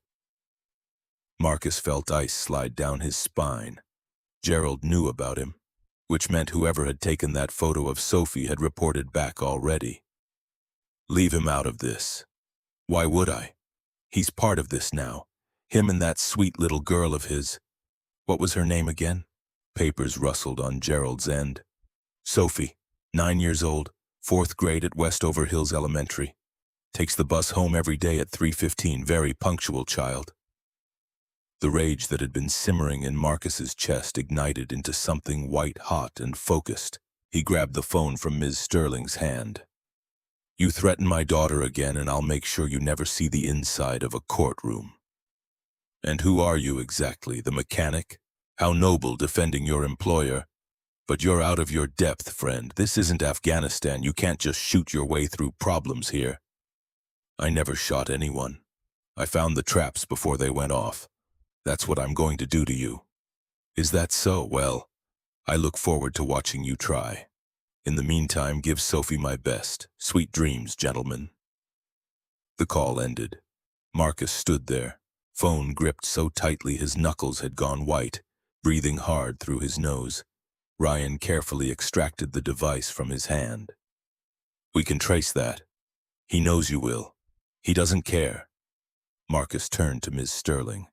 Marcus felt ice slide down his spine. Gerald knew about him, which meant whoever had taken that photo of Sophie had reported back already. Leave him out of this. Why would I? He's part of this now. Him and that sweet little girl of his. What was her name again? Papers rustled on Gerald's end. Sophie, 9 years old, 4th grade at Westover Hills Elementary. Takes the bus home every day at 3:15, very punctual child. The rage that had been simmering in Marcus's chest ignited into something white-hot and focused. He grabbed the phone from Ms. Sterling's hand. You threaten my daughter again, and I'll make sure you never see the inside of a courtroom. And who are you exactly, the mechanic? How noble defending your employer. But you're out of your depth, friend. This isn't Afghanistan. You can't just shoot your way through problems here. I never shot anyone. I found the traps before they went off. That's what I'm going to do to you. Is that so? Well, I look forward to watching you try. In the meantime, give Sophie my best. Sweet dreams, gentlemen. The call ended. Marcus stood there, phone gripped so tightly his knuckles had gone white, breathing hard through his nose. Ryan carefully extracted the device from his hand. We can trace that. He knows you will. He doesn't care. Marcus turned to Ms. Sterling.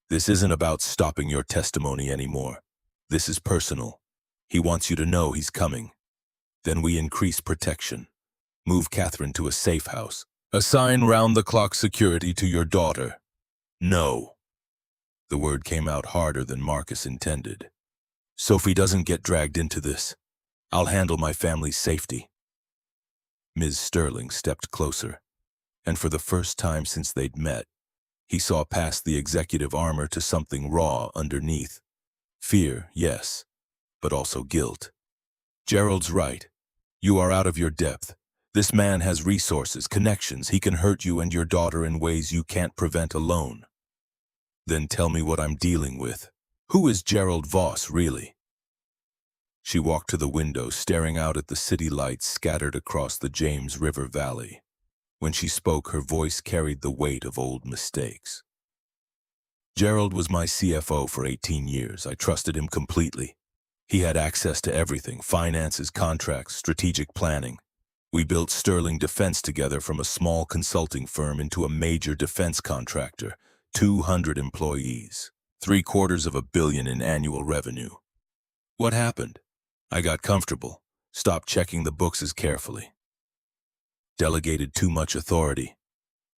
This isn't about stopping your testimony anymore. This is personal. He wants you to know he's coming. Then we increase protection. Move Catherine to a safe house. Assign round-the-clock security to your daughter. No. The word came out harder than Marcus intended. Sophie doesn't get dragged into this. I'll handle my family's safety. Ms. Sterling stepped closer, and for the first time since they'd met, he saw past the executive armor to something raw underneath. Fear, yes, but also guilt. Gerald's right. You are out of your depth. This man has resources, connections. He can hurt you and your daughter in ways you can't prevent alone. Then tell me what I'm dealing with. Who is Gerald Voss, really? She walked to the window, staring out at the city lights scattered across the James River Valley. When she spoke, her voice carried the weight of old mistakes. Gerald was my CFO for 18 years. I trusted him completely. He had access to everything: finances, contracts, strategic planning. We built Sterling Defense together from a small consulting firm into a major defense contractor, 200 employees, $750 million in annual revenue. What happened? I got comfortable, stopped checking the books as carefully. Delegated too much authority.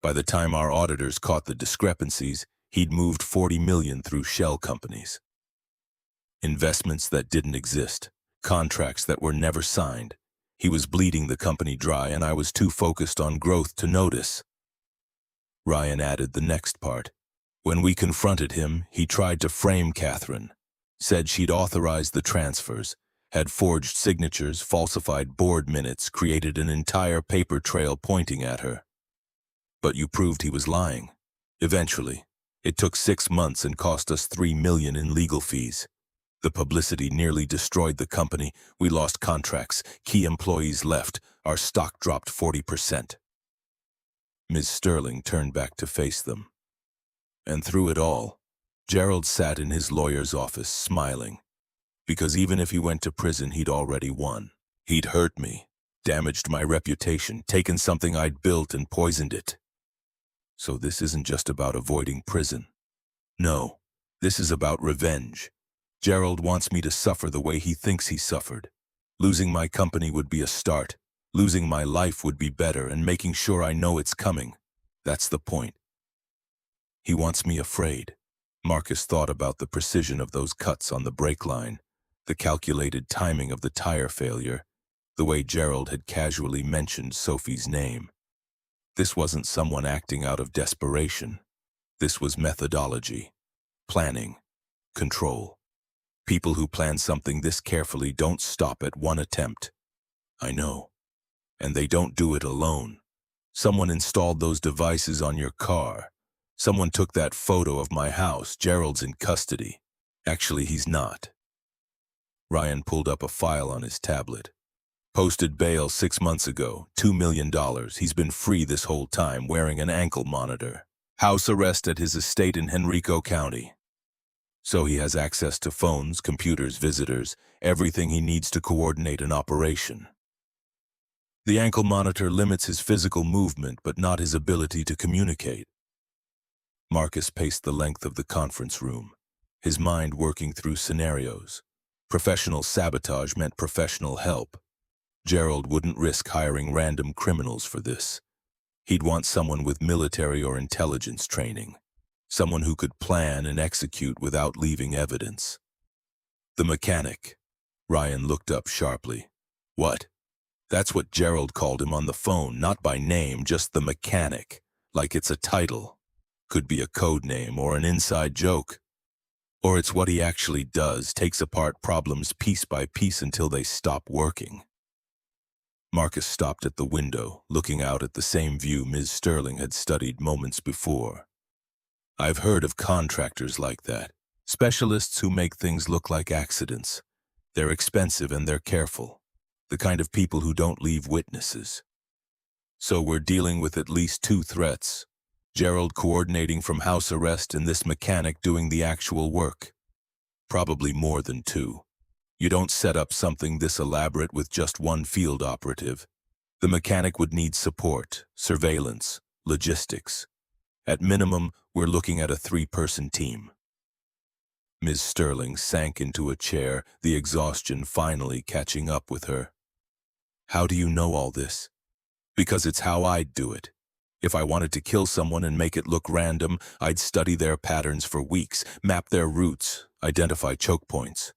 By the time our auditors caught the discrepancies, he'd moved $40 million through shell companies. Investments that didn't exist, contracts that were never signed. He was bleeding the company dry, and I was too focused on growth to notice. Ryan added the next part. When we confronted him, he tried to frame Catherine. Said she'd authorized the transfers, had forged signatures, falsified board minutes, created an entire paper trail pointing at her. But you proved he was lying. Eventually. It took 6 months and cost us $3 million in legal fees. The publicity nearly destroyed the company. We lost contracts, key employees left, our stock dropped 40%. Ms. Sterling turned back to face them. And through it all, Gerald sat in his lawyer's office smiling. Because even if he went to prison, he'd already won. He'd hurt me, damaged my reputation, taken something I'd built and poisoned it. So this isn't just about avoiding prison. No, this is about revenge. Gerald wants me to suffer the way he thinks he suffered. Losing my company would be a start. Losing my life would be better, and making sure I know it's coming. That's the point. He wants me afraid. Marcus thought about the precision of those cuts on the brake line, the calculated timing of the tire failure, the way Gerald had casually mentioned Sophie's name. This wasn't someone acting out of desperation. This was methodology, planning, control. People who plan something this carefully don't stop at one attempt. I know. And they don't do it alone. Someone installed those devices on your car. Someone took that photo of my house. Gerald's in custody. Actually, he's not. Ryan pulled up a file on his tablet. Posted bail 6 months ago, $2 million. He's been free this whole time, wearing an ankle monitor. House arrest at his estate in Henrico County. So he has access to phones, computers, visitors, everything he needs to coordinate an operation. The ankle monitor limits his physical movement, but not his ability to communicate. Marcus paced the length of the conference room, his mind working through scenarios. Professional sabotage meant professional help. Gerald wouldn't risk hiring random criminals for this. He'd want someone with military or intelligence training, someone who could plan and execute without leaving evidence. The mechanic. Ryan looked up sharply. What? That's what Gerald called him on the phone, not by name, just the mechanic, like it's a title. Could be a code name or an inside joke. Or it's what he actually does, takes apart problems piece by piece until they stop working. Marcus stopped at the window, looking out at the same view Ms. Sterling had studied moments before. I've heard of contractors like that, specialists who make things look like accidents. They're expensive and they're careful, the kind of people who don't leave witnesses. So we're dealing with at least 2 threats. Gerald coordinating from house arrest and this mechanic doing the actual work. Probably more than 2. You don't set up something this elaborate with just one field operative. The mechanic would need support, surveillance, logistics. At minimum, we're looking at a 3-person team. Ms. Sterling sank into a chair, the exhaustion finally catching up with her. How do you know all this? Because it's how I'd do it. If I wanted to kill someone and make it look random, I'd study their patterns for weeks, map their routes, identify choke points.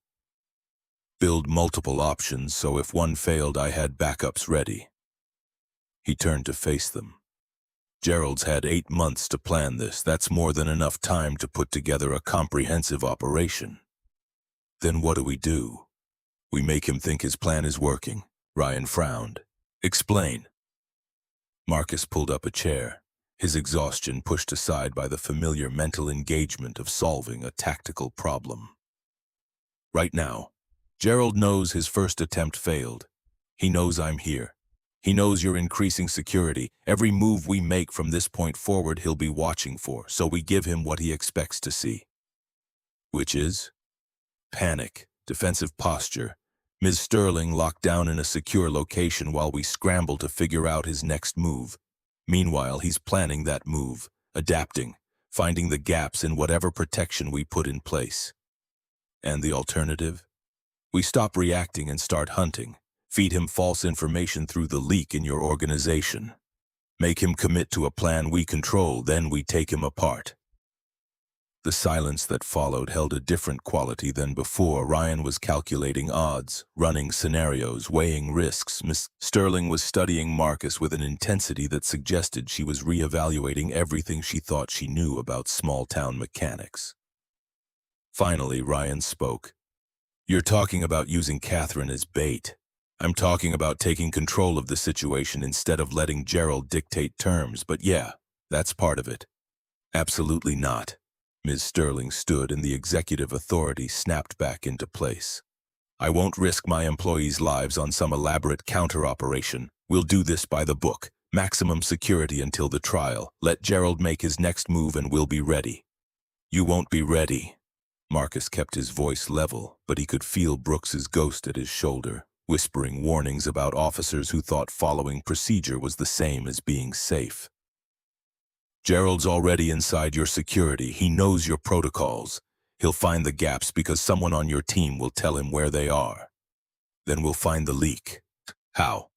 Build multiple options so if one failed I had backups ready. He turned to face them. Gerald's had 8 months to plan this. That's more than enough time to put together a comprehensive operation. Then what do? We make him think his plan is working. Ryan frowned. Explain. Marcus pulled up a chair, his exhaustion pushed aside by the familiar mental engagement of solving a tactical problem. Right now, Gerald knows his first attempt failed. He knows I'm here. He knows you're increasing security. Every move we make from this point forward he'll be watching for, so we give him what he expects to see. Which is? Panic, defensive posture. Ms. Sterling locked down in a secure location while we scramble to figure out his next move. Meanwhile, he's planning that move, adapting, finding the gaps in whatever protection we put in place. And the alternative? We stop reacting and start hunting. Feed him false information through the leak in your organization. Make him commit to a plan we control, then we take him apart. The silence that followed held a different quality than before. Ryan was calculating odds, running scenarios, weighing risks. Miss Sterling was studying Marcus with an intensity that suggested she was reevaluating everything she thought she knew about small-town mechanics. Finally, Ryan spoke. You're talking about using Catherine as bait. I'm talking about taking control of the situation instead of letting Gerald dictate terms, but yeah, that's part of it. Absolutely not. Ms. Sterling stood and the executive authority snapped back into place. I won't risk my employees' lives on some elaborate counter-operation. We'll do this by the book. Maximum security until the trial. Let Gerald make his next move and we'll be ready. You won't be ready. Marcus kept his voice level, but he could feel Brooks's ghost at his shoulder, whispering warnings about officers who thought following procedure was the same as being safe. Gerald's already inside your security. He knows your protocols. He'll find the gaps because someone on your team will tell him where they are. Then we'll find the leak. How?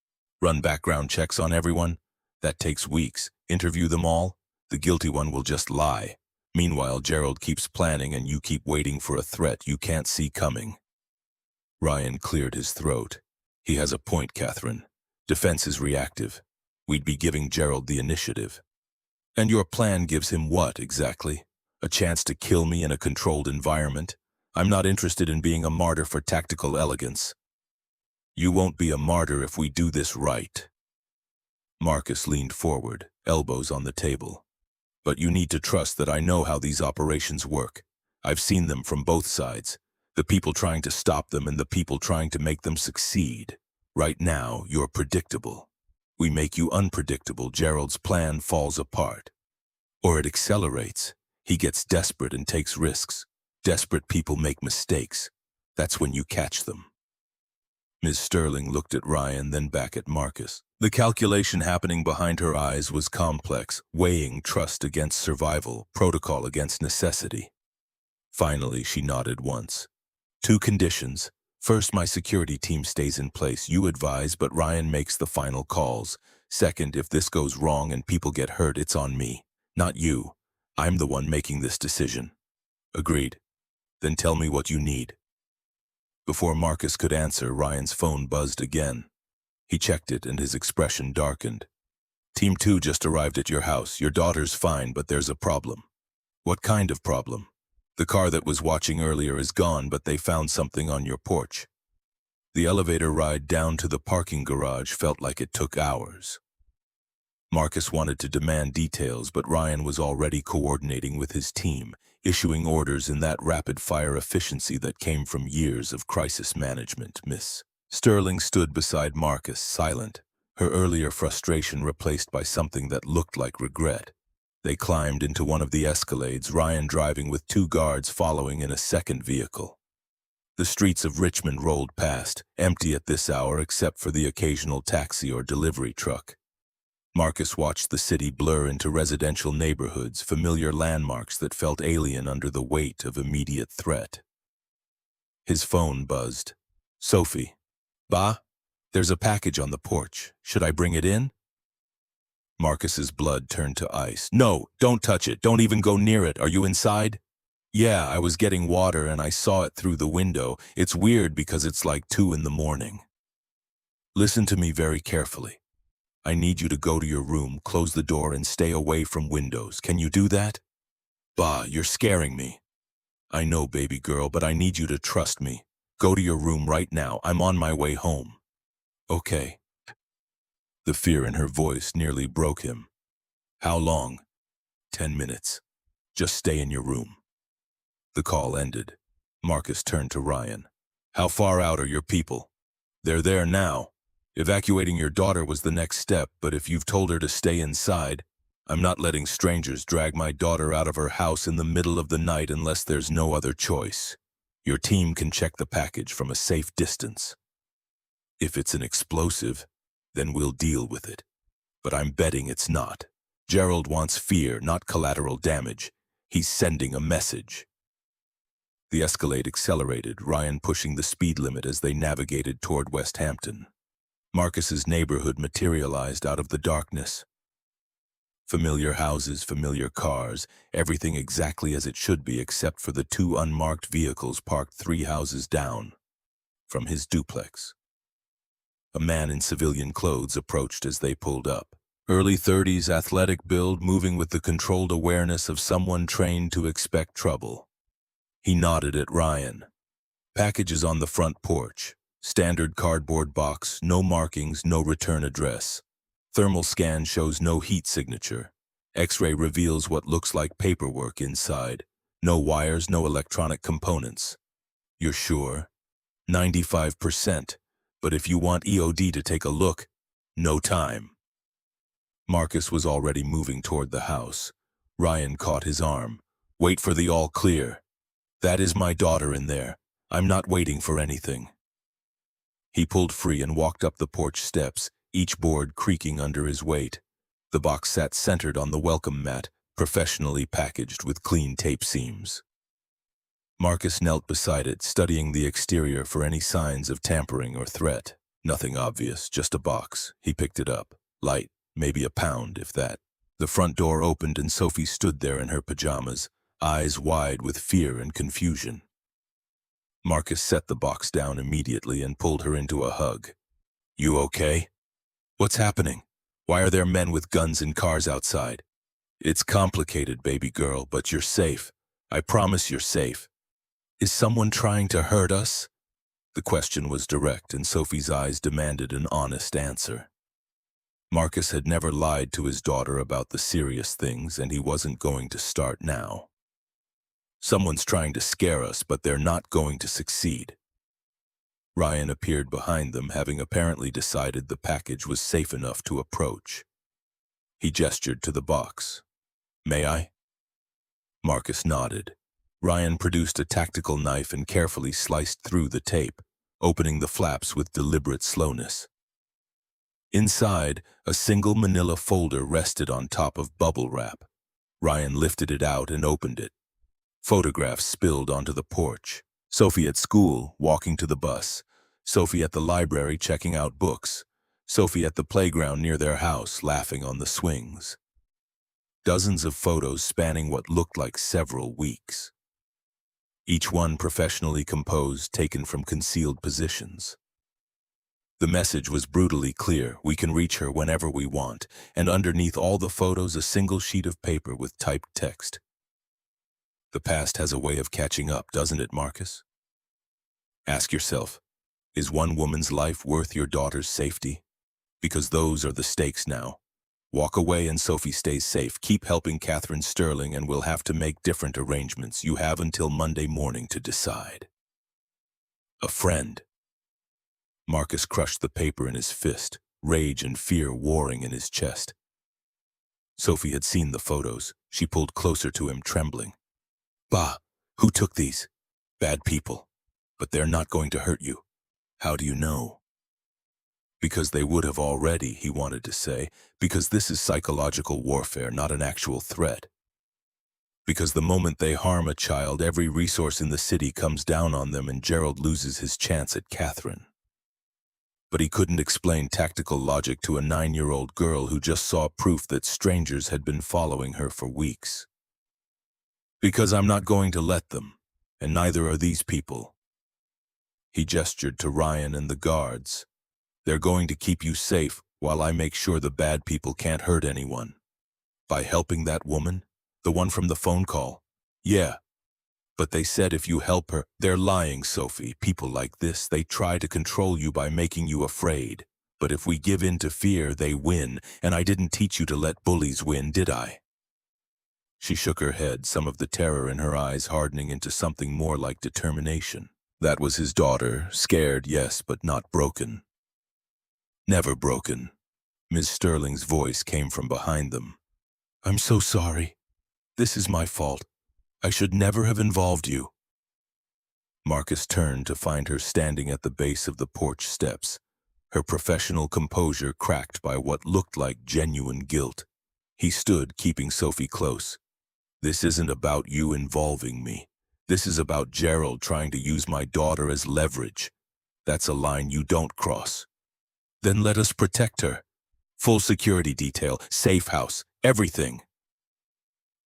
Run background checks on everyone? That takes weeks. Interview them all? The guilty one will just lie. Meanwhile, Gerald keeps planning and you keep waiting for a threat you can't see coming. Ryan cleared his throat. He has a point, Catherine. Defense is reactive. We'd be giving Gerald the initiative. And your plan gives him what, exactly? A chance to kill me in a controlled environment? I'm not interested in being a martyr for tactical elegance. You won't be a martyr if we do this right. Marcus leaned forward, elbows on the table. But you need to trust that I know how these operations work. I've seen them from both sides. The people trying to stop them and the people trying to make them succeed. Right now, you're predictable. We make you unpredictable, Gerald's plan falls apart. Or it accelerates. He gets desperate and takes risks. Desperate people make mistakes. That's when you catch them. Ms. Sterling looked at Ryan, then back at Marcus. The calculation happening behind her eyes was complex, weighing trust against survival, protocol against necessity. Finally, she nodded once. 2 conditions. First, my security team stays in place. You advise, but Ryan makes the final calls. Second, if this goes wrong and people get hurt, it's on me, not you. I'm the one making this decision. Agreed. Then tell me what you need. Before Marcus could answer, Ryan's phone buzzed again. He checked it and his expression darkened. Team 2 just arrived at your house. Your daughter's fine, but there's a problem. What kind of problem? The car that was watching earlier is gone, but they found something on your porch. The elevator ride down to the parking garage felt like it took hours. Marcus wanted to demand details, but Ryan was already coordinating with his team, issuing orders in that rapid-fire efficiency that came from years of crisis management. Miss Sterling stood beside Marcus, silent, her earlier frustration replaced by something that looked like regret. They climbed into one of the Escalades, Ryan driving with 2 guards following in a second vehicle. The streets of Richmond rolled past, empty at this hour except for the occasional taxi or delivery truck. Marcus watched the city blur into residential neighborhoods, familiar landmarks that felt alien under the weight of immediate threat. His phone buzzed. Sophie. Ba? There's a package on the porch. Should I bring it in? Marcus's blood turned to ice. No, don't touch it. Don't even go near it. Are you inside? Yeah, I was getting water and I saw it through the window. It's weird because it's like 2 in the morning. Listen to me very carefully. I need you to go to your room, close the door, and stay away from windows. Can you do that? Bah, you're scaring me. I know, baby girl, but I need you to trust me. Go to your room right now. I'm on my way home. Okay. The fear in her voice nearly broke him. How long? 10 minutes. Just stay in your room. The call ended. Marcus turned to Ryan. How far out are your people? They're there now. Evacuating your daughter was the next step, but if you've told her to stay inside, I'm not letting strangers drag my daughter out of her house in the middle of the night unless there's no other choice. Your team can check the package from a safe distance. If it's an explosive, then we'll deal with it. But I'm betting it's not. Gerald wants fear, not collateral damage. He's sending a message. The Escalade accelerated, Ryan pushing the speed limit as they navigated toward West Hampton. Marcus's neighborhood materialized out of the darkness. Familiar houses, familiar cars, everything exactly as it should be except for the 2 unmarked vehicles parked 3 houses down from his duplex. A man in civilian clothes approached as they pulled up. Early 30s, athletic build, moving with the controlled awareness of someone trained to expect trouble. He nodded at Ryan. Packages on the front porch. Standard cardboard box, no markings, no return address. Thermal scan shows no heat signature. X-ray reveals what looks like paperwork inside. No wires, no electronic components. You're sure? 95%. But if you want EOD to take a look, no time. Marcus was already moving toward the house. Ryan caught his arm. Wait for the all clear. That is my daughter in there. I'm not waiting for anything. He pulled free and walked up the porch steps, each board creaking under his weight. The box sat centered on the welcome mat, professionally packaged with clean tape seams. Marcus knelt beside it, studying the exterior for any signs of tampering or threat. Nothing obvious, just a box. He picked it up. Light, maybe a pound, if that. The front door opened and Sophie stood there in her pajamas, eyes wide with fear and confusion. Marcus set the box down immediately and pulled her into a hug. "You okay? What's happening? Why are there men with guns and cars outside?" "It's complicated, baby girl, but you're safe. I promise you're safe." "Is someone trying to hurt us?" The question was direct, and Sophie's eyes demanded an honest answer. Marcus had never lied to his daughter about the serious things, and he wasn't going to start now. "Someone's trying to scare us, but they're not going to succeed." Ryan appeared behind them, having apparently decided the package was safe enough to approach. He gestured to the box. "May I?" Marcus nodded. Ryan produced a tactical knife and carefully sliced through the tape, opening the flaps with deliberate slowness. Inside, a single manila folder rested on top of bubble wrap. Ryan lifted it out and opened it. Photographs spilled onto the porch. Sophie at school, walking to the bus. Sophie at the library checking out books. Sophie at the playground near their house, laughing on the swings. Dozens of photos spanning what looked like several weeks. Each one professionally composed, taken from concealed positions. The message was brutally clear: we can reach her whenever we want, and underneath all the photos a single sheet of paper with typed text. The past has a way of catching up, doesn't it, Marcus? Ask yourself, is one woman's life worth your daughter's safety? Because those are the stakes now. Walk away and Sophie stays safe. Keep helping Catherine Sterling and we'll have to make different arrangements. You have until Monday morning to decide. A friend. Marcus crushed the paper in his fist, rage and fear warring in his chest. Sophie had seen the photos. She pulled closer to him, trembling. "Bah, who took these?" "Bad people. But they're not going to hurt you." "How do you know?" "Because they would have already," he wanted to say. "Because this is psychological warfare, not an actual threat. Because the moment they harm a child, every resource in the city comes down on them and Gerald loses his chance at Catherine." But he couldn't explain tactical logic to a 9-year-old girl who just saw proof that strangers had been following her for weeks. "Because I'm not going to let them, and neither are these people." He gestured to Ryan and the guards. "They're going to keep you safe while I make sure the bad people can't hurt anyone." "By helping that woman? The one from the phone call?" "Yeah. But they said if you help her..." "They're lying, Sophie. People like this, they try to control you by making you afraid. But if we give in to fear, they win, and I didn't teach you to let bullies win, did I?" She shook her head, some of the terror in her eyes hardening into something more like determination. That was his daughter, scared, yes, but not broken. Never broken. Ms. Sterling's voice came from behind them. "I'm so sorry. This is my fault. I should never have involved you." Marcus turned to find her standing at the base of the porch steps, her professional composure cracked by what looked like genuine guilt. He stood, keeping Sophie close. "This isn't about you involving me. This is about Gerald trying to use my daughter as leverage. That's a line you don't cross." "Then let us protect her. Full security detail, safe house, everything."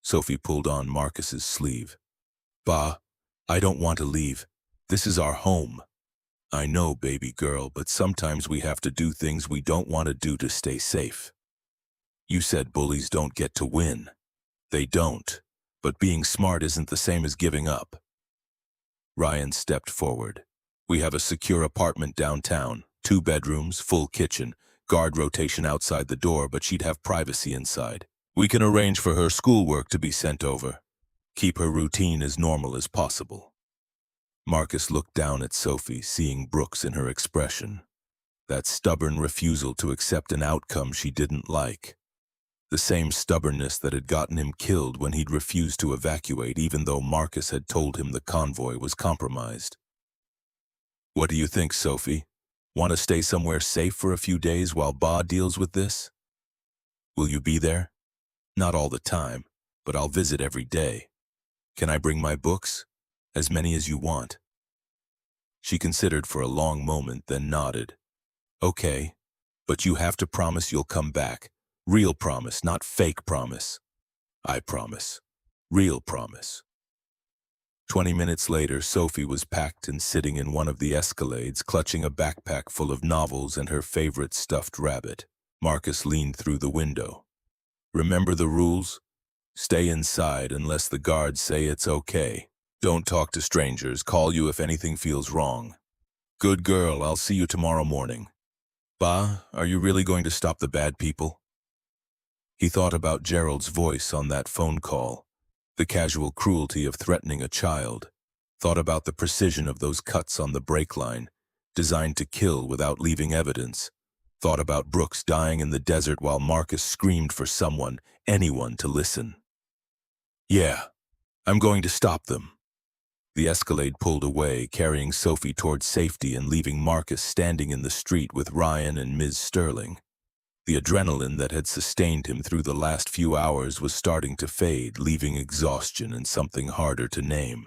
Sophie pulled on Marcus's sleeve. "Bah, I don't want to leave. This is our home." "I know, baby girl, but sometimes we have to do things we don't want to do to stay safe. You said bullies don't get to win. They don't, but being smart isn't the same as giving up." Ryan stepped forward. "We have a secure apartment downtown, 2 bedrooms, full kitchen, guard rotation outside the door, but she'd have privacy inside. We can arrange for her schoolwork to be sent over. Keep her routine as normal as possible." Marcus looked down at Sophie, seeing Brooks in her expression. That stubborn refusal to accept an outcome she didn't like. The same stubbornness that had gotten him killed when he'd refused to evacuate even though Marcus had told him the convoy was compromised. "What do you think, Sophie? Want to stay somewhere safe for a few days while Ba deals with this? Will you be there?" "Not all the time, but I'll visit every day." "Can I bring my books? As many as you want." She considered for a long moment, then nodded. "Okay, but you have to promise you'll come back. Real promise, not fake promise." "I promise." Real promise. 20 minutes later, Sophie was packed and sitting in one of the Escalades, clutching a backpack full of novels and her favorite stuffed rabbit. Marcus leaned through the window. Remember the rules? Stay inside unless the guards say it's okay. Don't talk to strangers. Call you if anything feels wrong. Good girl, I'll see you tomorrow morning. Ba, are you really going to stop the bad people? He thought about Gerald's voice on that phone call, the casual cruelty of threatening a child, thought about the precision of those cuts on the brake line, designed to kill without leaving evidence, thought about Brooks dying in the desert while Marcus screamed for someone, anyone, to listen. Yeah, I'm going to stop them. The Escalade pulled away, carrying Sophie towards safety and leaving Marcus standing in the street with Ryan and Ms. Sterling. The adrenaline that had sustained him through the last few hours was starting to fade, leaving exhaustion and something harder to name.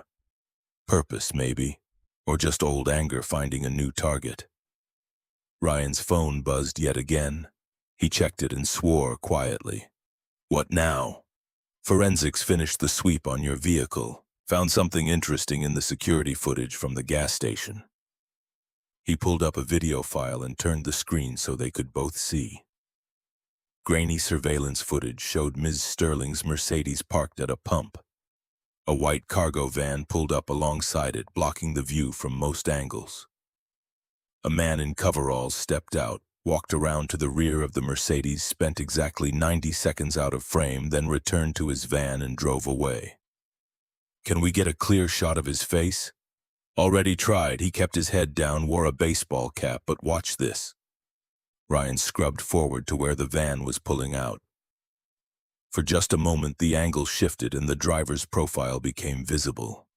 Purpose, maybe, or just old anger finding a new target. Ryan's phone buzzed yet again. He checked it and swore quietly. What now? Forensics finished the sweep on your vehicle. Found something interesting in the security footage from the gas station. He pulled up a video file and turned the screen so they could both see. Grainy surveillance footage showed Ms. Sterling's Mercedes parked at a pump. A white cargo van pulled up alongside it, blocking the view from most angles. A man in coveralls stepped out, walked around to the rear of the Mercedes, spent exactly 90 seconds out of frame, then returned to his van and drove away. Can we get a clear shot of his face? Already tried. He kept his head down, wore a baseball cap, but watch this. Ryan scrubbed forward to where the van was pulling out. For just a moment, the angle shifted and the driver's profile became visible.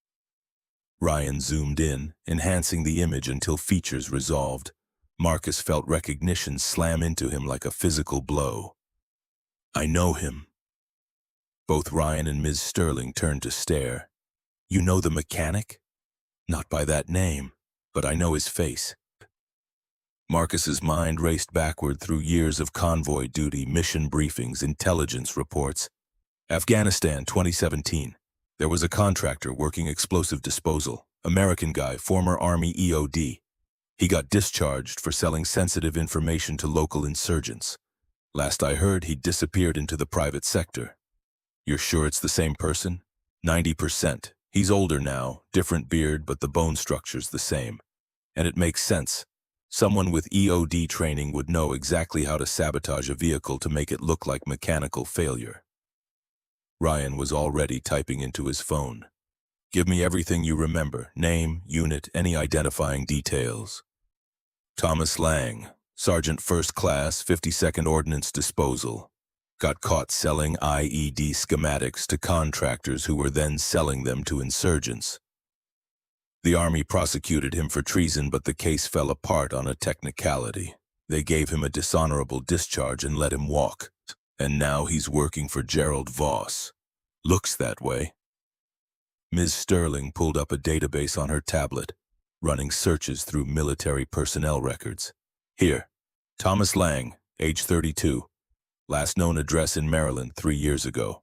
Ryan zoomed in, enhancing the image until features resolved. Marcus felt recognition slam into him like a physical blow. I know him. Both Ryan and Ms. Sterling turned to stare. You know the mechanic? Not by that name, but I know his face. Marcus's mind raced backward through years of convoy duty, mission briefings, intelligence reports. Afghanistan, 2017. There was a contractor working explosive disposal, American guy, former Army EOD. He got discharged for selling sensitive information to local insurgents. Last I heard, he disappeared into the private sector. You're sure it's the same person? 90%. He's older now, different beard, but the bone structure's the same. And it makes sense. Someone with EOD training would know exactly how to sabotage a vehicle to make it look like mechanical failure. Ryan was already typing into his phone. Give me everything you remember, name, unit, any identifying details. Thomas Lang, Sergeant First Class, 52nd Ordnance Disposal. Got caught selling IED schematics to contractors who were then selling them to insurgents. The Army prosecuted him for treason, but the case fell apart on a technicality. They gave him a dishonorable discharge and let him walk. And now he's working for Gerald Voss. Looks that way. Ms. Sterling pulled up a database on her tablet, running searches through military personnel records. Here, Thomas Lang, age 32. Last known address in Maryland 3 years ago.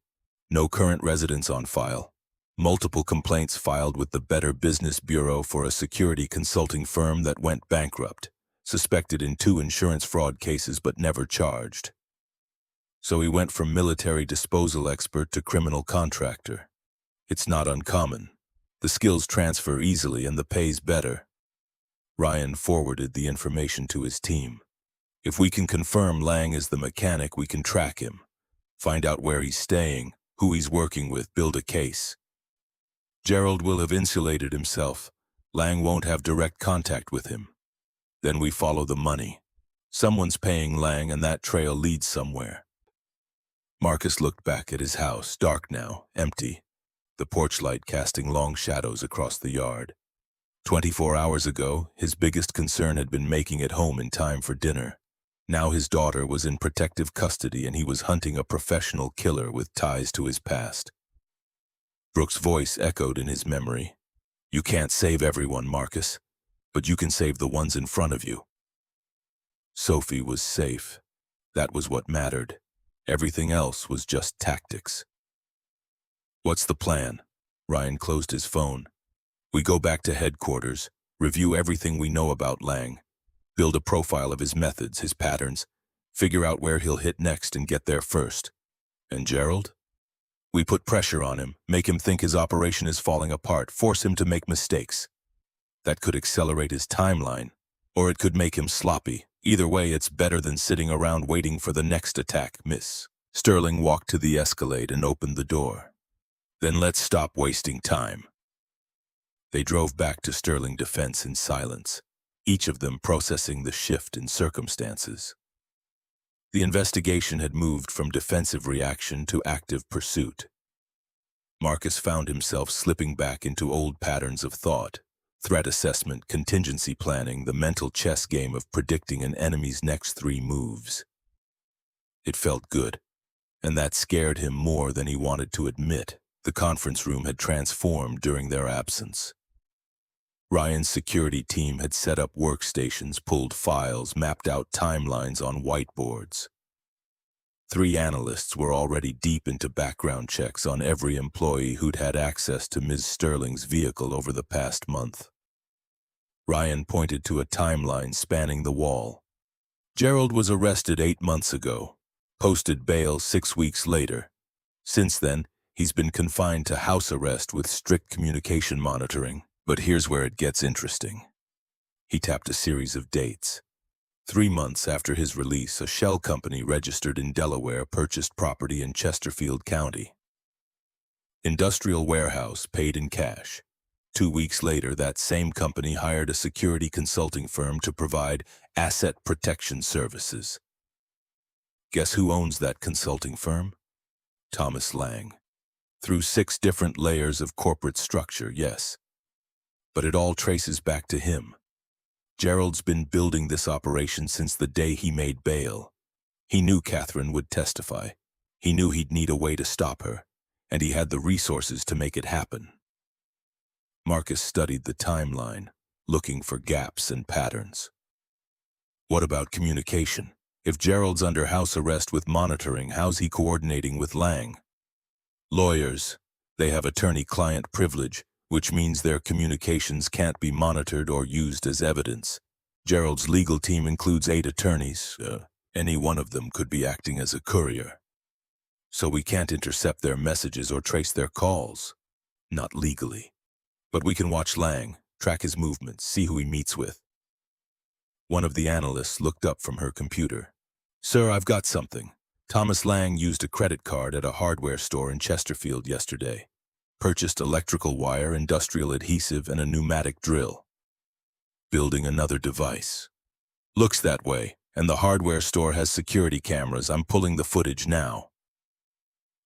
No current residence on file. Multiple complaints filed with the Better Business Bureau for a security consulting firm that went bankrupt. Suspected in 2 insurance fraud cases but never charged. So he went from military disposal expert to criminal contractor. It's not uncommon. The skills transfer easily and the pay's better. Ryan forwarded the information to his team. If we can confirm Lang is the mechanic, we can track him. Find out where he's staying, who he's working with, build a case. Gerald will have insulated himself. Lang won't have direct contact with him. Then we follow the money. Someone's paying Lang and that trail leads somewhere. Marcus looked back at his house, dark now, empty. The porch light casting long shadows across the yard. 24 hours ago, his biggest concern had been making it home in time for dinner. Now his daughter was in protective custody and he was hunting a professional killer with ties to his past. Brooks' voice echoed in his memory. You can't save everyone, Marcus, but you can save the ones in front of you. Sophie was safe. That was what mattered. Everything else was just tactics. What's the plan? Ryan closed his phone. We go back to headquarters, review everything we know about Lang, build a profile of his methods, his patterns, figure out where he'll hit next and get there first. And Gerald? We put pressure on him, make him think his operation is falling apart, force him to make mistakes. That could accelerate his timeline, or it could make him sloppy. Either way, it's better than sitting around waiting for the next attack, Miss. Sterling walked to the Escalade and opened the door. Then let's stop wasting time. They drove back to Sterling Defense in silence, each of them processing the shift in circumstances. The investigation had moved from defensive reaction to active pursuit. Marcus found himself slipping back into old patterns of thought, threat assessment, contingency planning, the mental chess game of predicting an enemy's next 3 moves. It felt good, and that scared him more than he wanted to admit. The conference room had transformed during their absence. Ryan's security team had set up workstations, pulled files, mapped out timelines on whiteboards. 3 analysts were already deep into background checks on every employee who'd had access to Ms. Sterling's vehicle over the past month. Ryan pointed to a timeline spanning the wall. Gerald was arrested 8 months ago, posted bail 6 weeks later. Since then, he's been confined to house arrest with strict communication monitoring. But here's where it gets interesting. He tapped a series of dates. 3 months after his release, a shell company registered in Delaware purchased property in Chesterfield County. Industrial warehouse paid in cash. 2 weeks later, that same company hired a security consulting firm to provide asset protection services. Guess who owns that consulting firm? Thomas Lang. Through 6 different layers of corporate structure, yes. But it all traces back to him. Gerald's been building this operation since the day he made bail. He knew Catherine would testify. He knew he'd need a way to stop her, and he had the resources to make it happen. Marcus studied the timeline, looking for gaps and patterns. What about communication? If Gerald's under house arrest with monitoring, how's he coordinating with Lang? Lawyers, they have attorney-client privilege, which means their communications can't be monitored or used as evidence. Gerald's legal team includes 8 attorneys. Any one of them could be acting as a courier. So we can't intercept their messages or trace their calls. Not legally. But we can watch Lang, track his movements, see who he meets with. One of the analysts looked up from her computer. Sir, I've got something. Thomas Lang used a credit card at a hardware store in Chesterfield yesterday. Purchased electrical wire, industrial adhesive, and a pneumatic drill. Building another device. Looks that way, and the hardware store has security cameras. I'm pulling the footage now.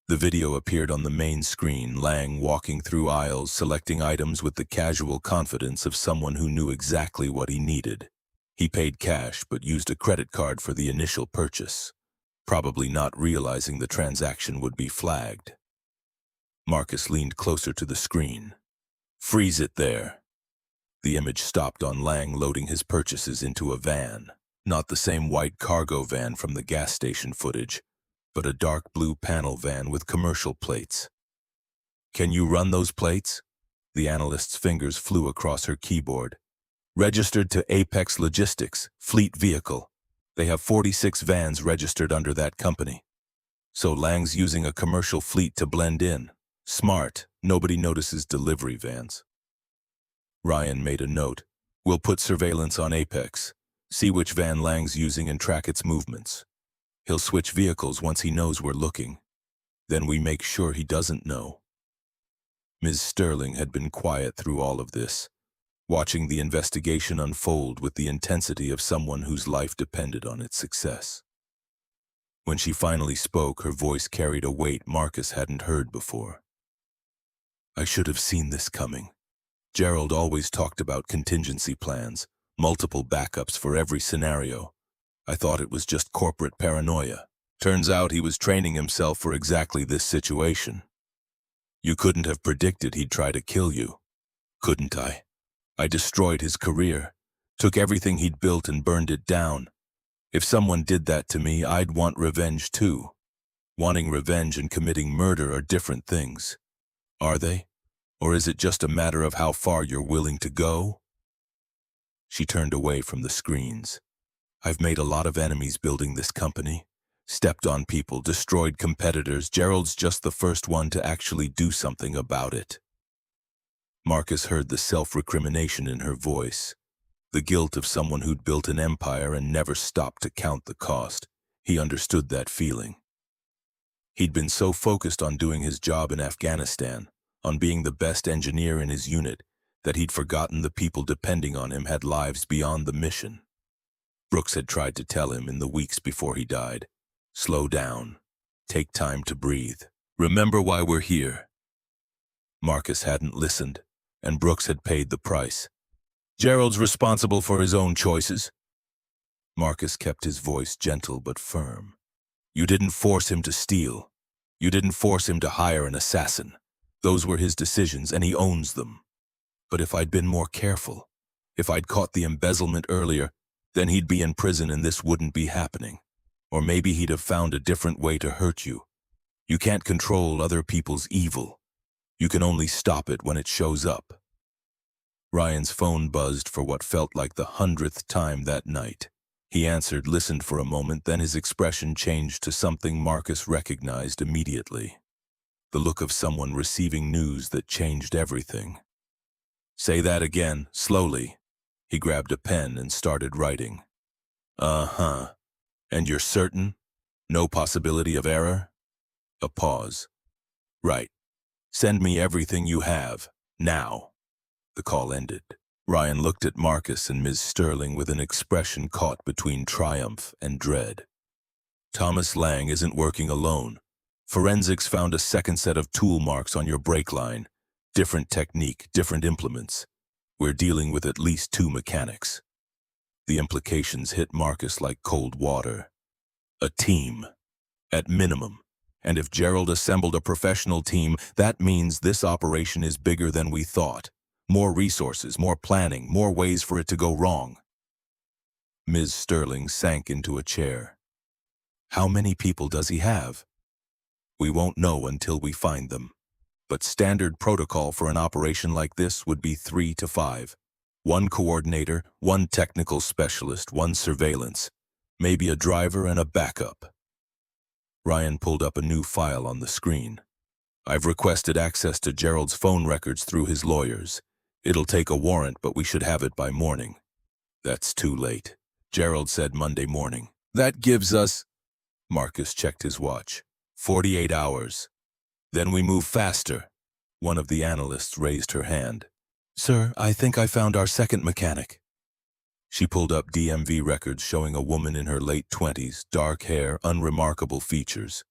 The video appeared on the main screen, Lang walking through aisles, selecting items with the casual confidence of someone who knew exactly what he needed. He paid cash, but used a credit card for the initial purchase, probably not realizing the transaction would be flagged. Marcus leaned closer to the screen. Freeze it there. The image stopped on Lang loading his purchases into a van. Not the same white cargo van from the gas station footage, but a dark blue panel van with commercial plates. Can you run those plates? The analyst's fingers flew across her keyboard. Registered to Apex Logistics, fleet vehicle. They have 46 vans registered under that company. So Lang's using a commercial fleet to blend in. Smart, nobody notices delivery vans. Ryan made a note. We'll put surveillance on Apex. See which van Lang's using and track its movements. He'll switch vehicles once he knows we're looking. Then we make sure he doesn't know. Ms. Sterling had been quiet through all of this, watching the investigation unfold with the intensity of someone whose life depended on its success. When she finally spoke, her voice carried a weight Marcus hadn't heard before. I should have seen this coming. Gerald always talked about contingency plans, multiple backups for every scenario. I thought it was just corporate paranoia. Turns out he was training himself for exactly this situation. You couldn't have predicted he'd try to kill you, couldn't I? I destroyed his career, took everything he'd built and burned it down. If someone did that to me, I'd want revenge too. Wanting revenge and committing murder are different things. Are they? Or is it just a matter of how far you're willing to go? She turned away from the screens. I've made a lot of enemies building this company. Stepped on people, destroyed competitors. Gerald's just the first one to actually do something about it. Marcus heard the self-recrimination in her voice. The guilt of someone who'd built an empire and never stopped to count the cost. He understood that feeling. He'd been so focused on doing his job in Afghanistan, on being the best engineer in his unit, that he'd forgotten the people depending on him had lives beyond the mission. Brooks had tried to tell him in the weeks before he died, slow down, take time to breathe, remember why we're here. Marcus hadn't listened, and Brooks had paid the price. Gerald's responsible for his own choices. Marcus kept his voice gentle but firm. You didn't force him to steal. You didn't force him to hire an assassin. Those were his decisions, and he owns them. But if I'd been more careful, if I'd caught the embezzlement earlier, then he'd be in prison and this wouldn't be happening. Or maybe he'd have found a different way to hurt you. You can't control other people's evil. You can only stop it when it shows up. Ryan's phone buzzed for what felt like the 100th time that night. He answered, listened for a moment, then his expression changed to something Marcus recognized immediately. The look of someone receiving news that changed everything. Say that again, slowly. He grabbed a pen and started writing. Uh-huh. And you're certain? No possibility of error? A pause. Right. Send me everything you have, now. The call ended. Ryan looked at Marcus and Ms. Sterling with an expression caught between triumph and dread. Thomas Lang isn't working alone. Forensics found a second set of tool marks on your brake line. Different technique, different implements. We're dealing with at least 2 mechanics. The implications hit Marcus like cold water. A team, at minimum. And if Gerald assembled a professional team, that means this operation is bigger than we thought. More resources, more planning, more ways for it to go wrong. Ms. Sterling sank into a chair. How many people does he have? We won't know until we find them. But standard protocol for an operation like this would be 3 to 5. 1 coordinator, 1 technical specialist, 1 surveillance. Maybe a driver and a backup. Ryan pulled up a new file on the screen. I've requested access to Gerald's phone records through his lawyers. It'll take a warrant, but we should have it by morning. That's too late. Gerald said Monday morning. That gives us... Marcus checked his watch. 48 hours. Then we move faster. One of the analysts raised her hand. Sir, I think I found our second mechanic. She pulled up DMV records showing a woman in her late 20s, dark hair, unremarkable features.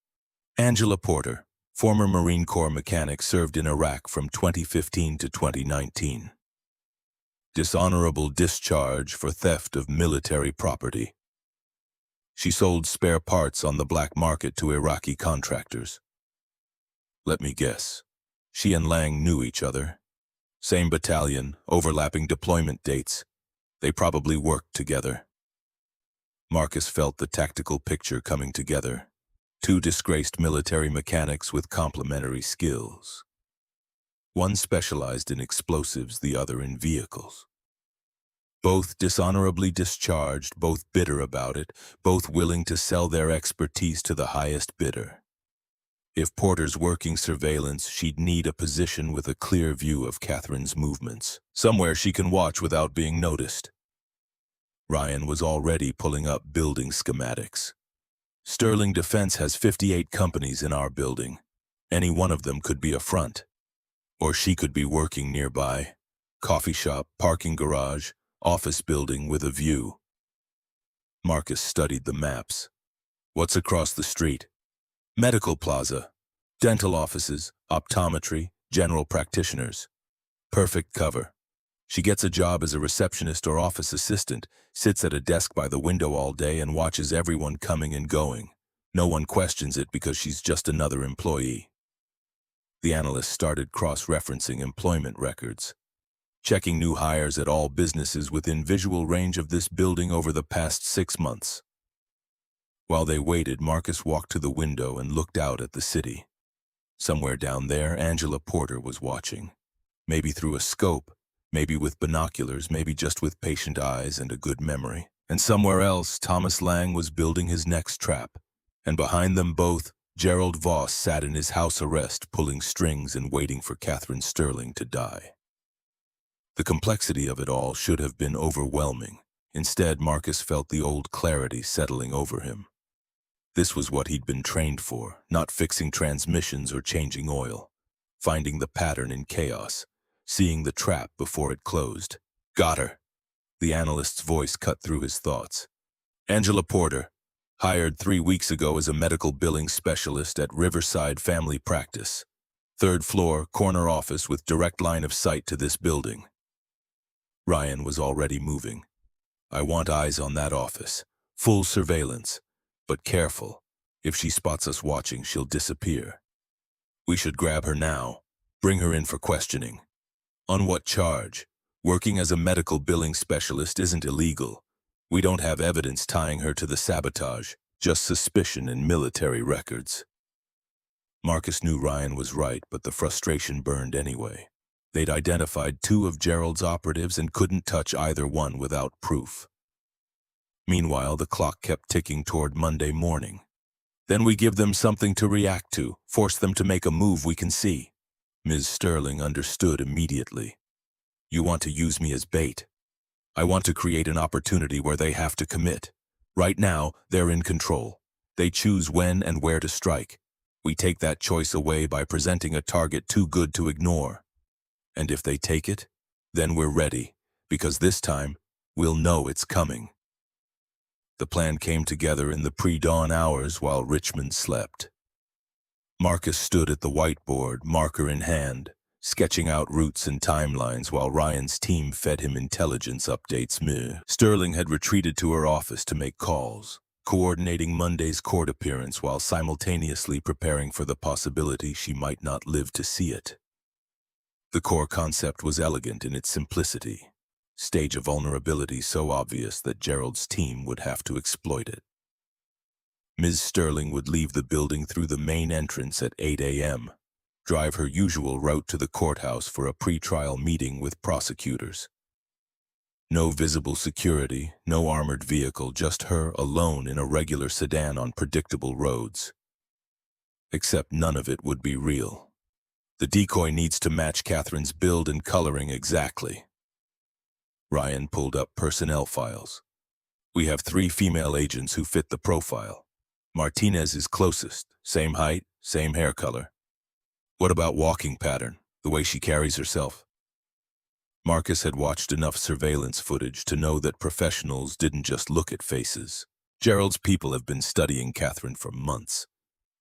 Angela Porter, former Marine Corps mechanic, served in Iraq from 2015 to 2019. Dishonorable discharge for theft of military property. She sold spare parts on the black market to Iraqi contractors. Let me guess. She and Lang knew each other. Same battalion, overlapping deployment dates. They probably worked together. Marcus felt the tactical picture coming together. 2 disgraced military mechanics with complementary skills. One specialized in explosives, the other in vehicles. Both dishonorably discharged, both bitter about it, both willing to sell their expertise to the highest bidder. If Porter's working surveillance, she'd need a position with a clear view of Catherine's movements, somewhere she can watch without being noticed. Ryan was already pulling up building schematics. Sterling Defense has 58 companies in our building. Any one of them could be a front. Or she could be working nearby. Coffee shop, parking garage, office building with a view. Marcus studied the maps. What's across the street? Medical plaza, dental offices, optometry, general practitioners. Perfect cover. She gets a job as a receptionist or office assistant, sits at a desk by the window all day and watches everyone coming and going. No one questions it because she's just another employee. The analyst started cross-referencing employment records, checking new hires at all businesses within visual range of this building over the past 6 months. While they waited, Marcus walked to the window and looked out at the city. Somewhere down there, Angela Porter was watching. Maybe through a scope, maybe with binoculars, maybe just with patient eyes and a good memory. And somewhere else, Thomas Lang was building his next trap. And behind them both, Gerald Voss sat in his house arrest, pulling strings and waiting for Catherine Sterling to die. The complexity of it all should have been overwhelming. Instead, Marcus felt the old clarity settling over him. This was what he'd been trained for, not fixing transmissions or changing oil. Finding the pattern in chaos, seeing the trap before it closed. Got her. The analyst's voice cut through his thoughts. Angela Porter, hired 3 weeks ago as a medical billing specialist at Riverside Family Practice. 3rd floor, corner office with direct line of sight to this building. Ryan was already moving. I want eyes on that office. Full surveillance. But careful. If she spots us watching, she'll disappear. We should grab her now. Bring her in for questioning. On what charge? Working as a medical billing specialist isn't illegal. We don't have evidence tying her to the sabotage, just suspicion and military records. Marcus knew Ryan was right, but the frustration burned anyway. They'd identified 2 of Gerald's operatives and couldn't touch either one without proof. Meanwhile, the clock kept ticking toward Monday morning. Then we give them something to react to, force them to make a move we can see. Ms. Sterling understood immediately. You want to use me as bait. I want to create an opportunity where they have to commit. Right now, they're in control. They choose when and where to strike. We take that choice away by presenting a target too good to ignore. And if they take it, then we're ready, because this time, we'll know it's coming. The plan came together in the pre-dawn hours while Richmond slept. Marcus stood at the whiteboard, marker in hand, sketching out routes and timelines while Ryan's team fed him intelligence updates. Ms. Sterling had retreated to her office to make calls, coordinating Monday's court appearance while simultaneously preparing for the possibility she might not live to see it. The core concept was elegant in its simplicity. Stage a vulnerability so obvious that Gerald's team would have to exploit it. Ms. Sterling would leave the building through the main entrance at 8 a.m., drive her usual route to the courthouse for a pre-trial meeting with prosecutors. No visible security, no armored vehicle, just her alone in a regular sedan on predictable roads. Except none of it would be real. The decoy needs to match Catherine's build and coloring exactly. Ryan pulled up personnel files. We have 3 female agents who fit the profile. Martinez is closest, same height, same hair color. What about walking pattern, the way she carries herself? Marcus had watched enough surveillance footage to know that professionals didn't just look at faces. Gerald's people have been studying Catherine for months.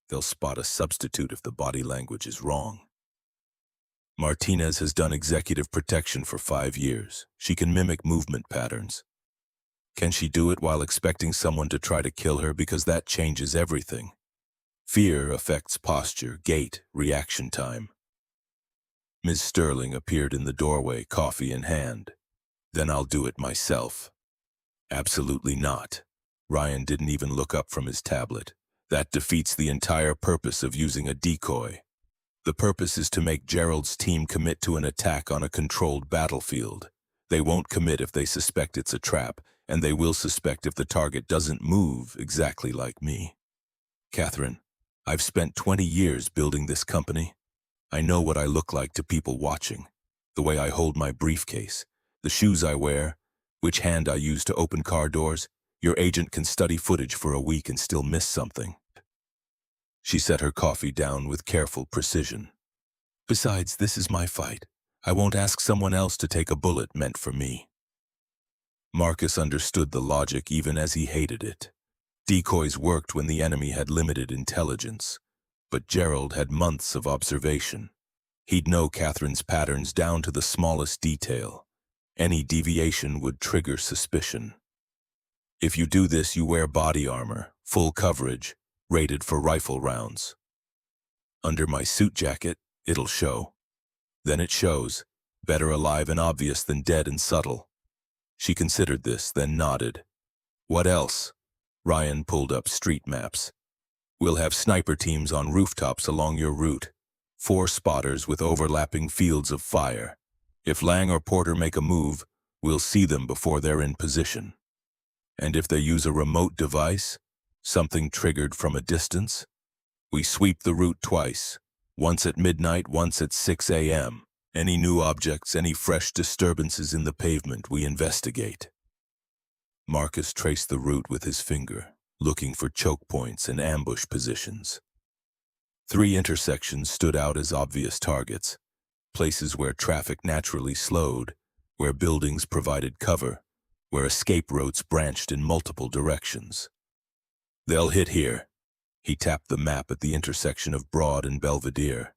They'll spot a substitute if the body language is wrong. Martinez has done executive protection for 5 years. She can mimic movement patterns. Can she do it while expecting someone to try to kill her? Because that changes everything. Fear affects posture, gait, reaction time. Ms. Sterling appeared in the doorway, coffee in hand. Then I'll do it myself. Absolutely not. Ryan didn't even look up from his tablet. That defeats the entire purpose of using a decoy. The purpose is to make Gerald's team commit to an attack on a controlled battlefield. They won't commit if they suspect it's a trap, and they will suspect if the target doesn't move exactly like me. Catherine, I've spent 20 years building this company. I know what I look like to people watching, the way I hold my briefcase, the shoes I wear, which hand I use to open car doors. Your agent can study footage for a week and still miss something. She set her coffee down with careful precision. Besides, this is my fight. I won't ask someone else to take a bullet meant for me. Marcus understood the logic even as he hated it. Decoys worked when the enemy had limited intelligence, but Gerald had months of observation. He'd know Catherine's patterns down to the smallest detail. Any deviation would trigger suspicion. If you do this, you wear body armor, full coverage, rated for rifle rounds. Under my suit jacket, it'll show. Then it shows, better alive and obvious than dead and subtle. She considered this, then nodded. What else? Ryan pulled up street maps. We'll have sniper teams on rooftops along your route. 4 spotters with overlapping fields of fire. If Lang or Porter make a move, we'll see them before they're in position. And if they use a remote device, something triggered from a distance, we sweep the route twice, once at midnight, once at 6 a.m. Any new objects, any fresh disturbances in the pavement, we investigate. Marcus traced the route with his finger, looking for choke points and ambush positions. 3 intersections stood out as obvious targets, places where traffic naturally slowed, where buildings provided cover, where escape routes branched in multiple directions. They'll hit here. He tapped the map at the intersection of Broad and Belvedere.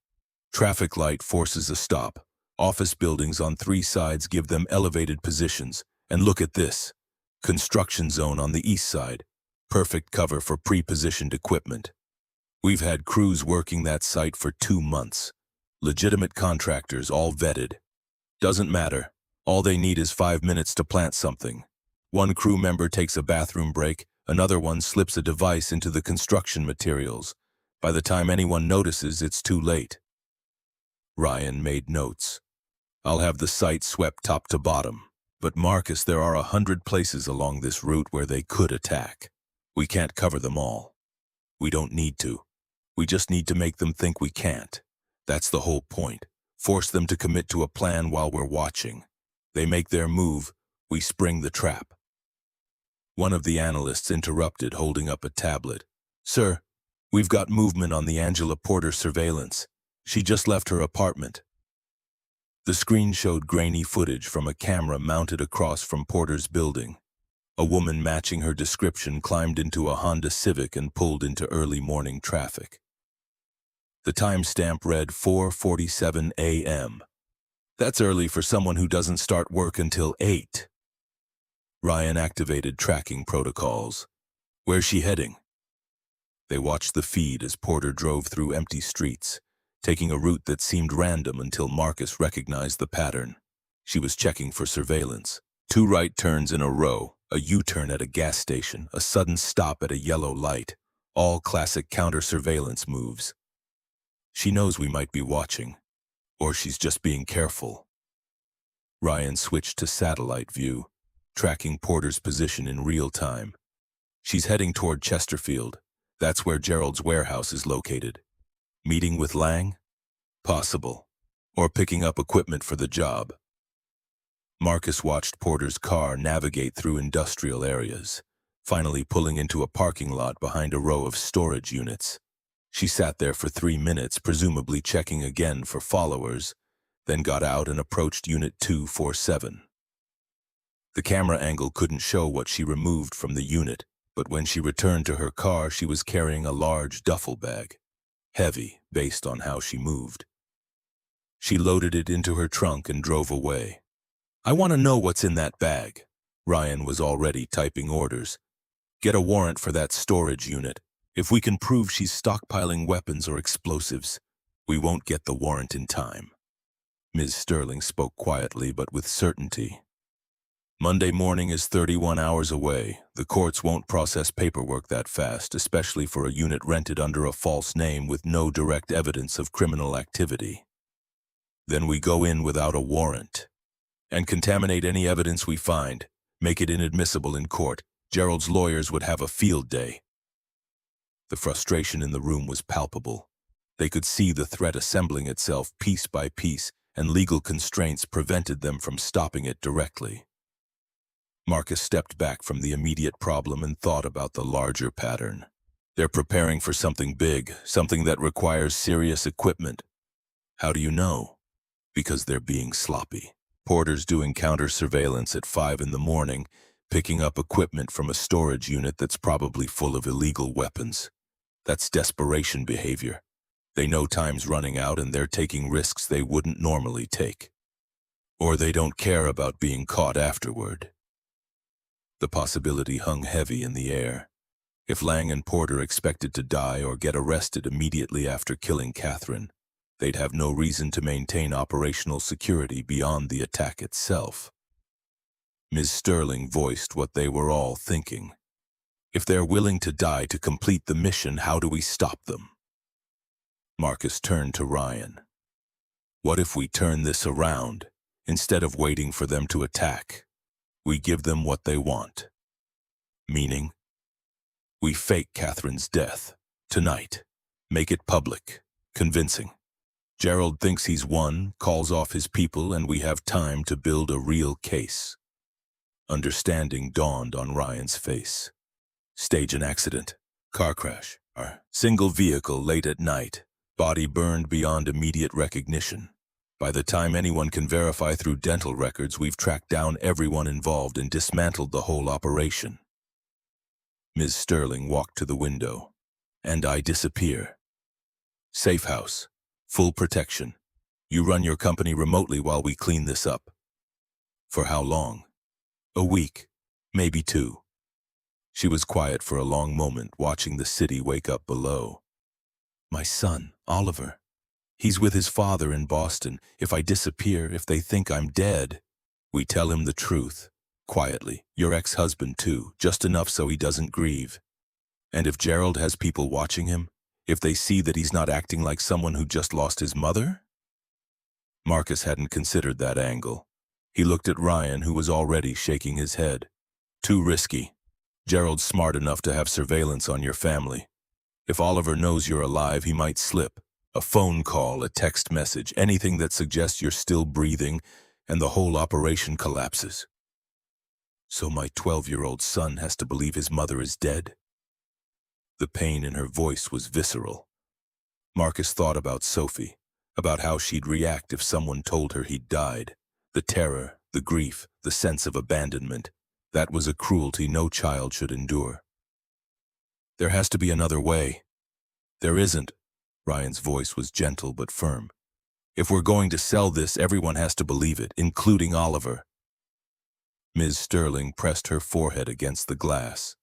Traffic light forces a stop. Office buildings on 3 sides give them elevated positions. And look at this. Construction zone on the east side. Perfect cover for pre-positioned equipment. We've had crews working that site for 2 months. Legitimate contractors, all vetted. Doesn't matter. All they need is 5 minutes to plant something. One crew member takes a bathroom break, another one slips a device into the construction materials. By the time anyone notices, it's too late. Ryan made notes. I'll have the site swept top to bottom. But Marcus, there are 100 places along this route where they could attack. We can't cover them all. We don't need to. We just need to make them think we can't. That's the whole point. Force them to commit to a plan while we're watching. They make their move, we spring the trap. One of the analysts interrupted, holding up a tablet. Sir, we've got movement on the Angela Porter surveillance. She just left her apartment. The screen showed grainy footage from a camera mounted across from Porter's building. A woman matching her description climbed into a Honda Civic and pulled into early morning traffic. The timestamp read 4:47 a.m. That's early for someone who doesn't start work until 8. Ryan activated tracking protocols. Where's she heading? They watched the feed as Porter drove through empty streets, taking a route that seemed random until Marcus recognized the pattern. She was checking for surveillance. 2 right turns in a row, a U-turn at a gas station, a sudden stop at a yellow light, all classic counter-surveillance moves. She knows we might be watching, or she's just being careful. Ryan switched to satellite view, tracking Porter's position in real time. She's heading toward Chesterfield. That's where Gerald's warehouse is located. Meeting with Lang? Possible. Or picking up equipment for the job. Marcus watched Porter's car navigate through industrial areas, finally pulling into a parking lot behind a row of storage units. She sat there for 3 minutes, presumably checking again for followers, then got out and approached Unit 247. The camera angle couldn't show what she removed from the unit, but when she returned to her car, she was carrying a large duffel bag. Heavy, based on how she moved. She loaded it into her trunk and drove away. I want to know what's in that bag. Ryan was already typing orders. Get a warrant for that storage unit. If we can prove she's stockpiling weapons or explosives, we won't get the warrant in time. Ms. Sterling spoke quietly but with certainty. Monday morning is 31 hours away. The courts won't process paperwork that fast, especially for a unit rented under a false name with no direct evidence of criminal activity. Then we go in without a warrant and contaminate any evidence we find, make it inadmissible in court. Gerald's lawyers would have a field day. The frustration in the room was palpable. They could see the threat assembling itself piece by piece, and legal constraints prevented them from stopping it directly. Marcus stepped back from the immediate problem and thought about the larger pattern. They're preparing for something big, something that requires serious equipment. How do you know? Because they're being sloppy. Porter's doing counter-surveillance at 5 in the morning, picking up equipment from a storage unit that's probably full of illegal weapons. That's desperation behavior. They know time's running out and they're taking risks they wouldn't normally take. Or they don't care about being caught afterward. The possibility hung heavy in the air. If Lang and Porter expected to die or get arrested immediately after killing Catherine, they'd have no reason to maintain operational security beyond the attack itself. Ms. Sterling voiced what they were all thinking. If they're willing to die to complete the mission, how do we stop them? Marcus turned to Ryan. What if we turn this around? Instead of waiting for them to attack, we give them what they want. Meaning, we fake Catherine's death. Tonight. Make it public. Convincing. Gerald thinks he's won, calls off his people, and we have time to build a real case. Understanding dawned on Ryan's face. Stage an accident. Car crash. Or single vehicle late at night. Body burned beyond immediate recognition. By the time anyone can verify through dental records, we've tracked down everyone involved and dismantled the whole operation. Ms. Sterling walked to the window. And I disappear. Safe house. Full protection. You run your company remotely while we clean this up. For how long? A week. Maybe 2. She was quiet for a long moment, watching the city wake up below. My son, Oliver. He's with his father in Boston. If I disappear, if they think I'm dead, we tell him the truth. Quietly. Your ex-husband too, just enough so he doesn't grieve. And if Gerald has people watching him, if they see that he's not acting like someone who just lost his mother? Marcus hadn't considered that angle. He looked at Ryan, who was already shaking his head. Too risky. Gerald's smart enough to have surveillance on your family. If Oliver knows you're alive, he might slip. A phone call, a text message, anything that suggests you're still breathing, and the whole operation collapses. So my 12-year-old son has to believe his mother is dead? The pain in her voice was visceral. Marcus thought about Sophie, about how she'd react if someone told her he'd died. The terror, the grief, the sense of abandonment. That was a cruelty no child should endure. There has to be another way. There isn't. Ryan's voice was gentle but firm. If we're going to sell this, everyone has to believe it, including Oliver. Ms. Sterling pressed her forehead against the glass.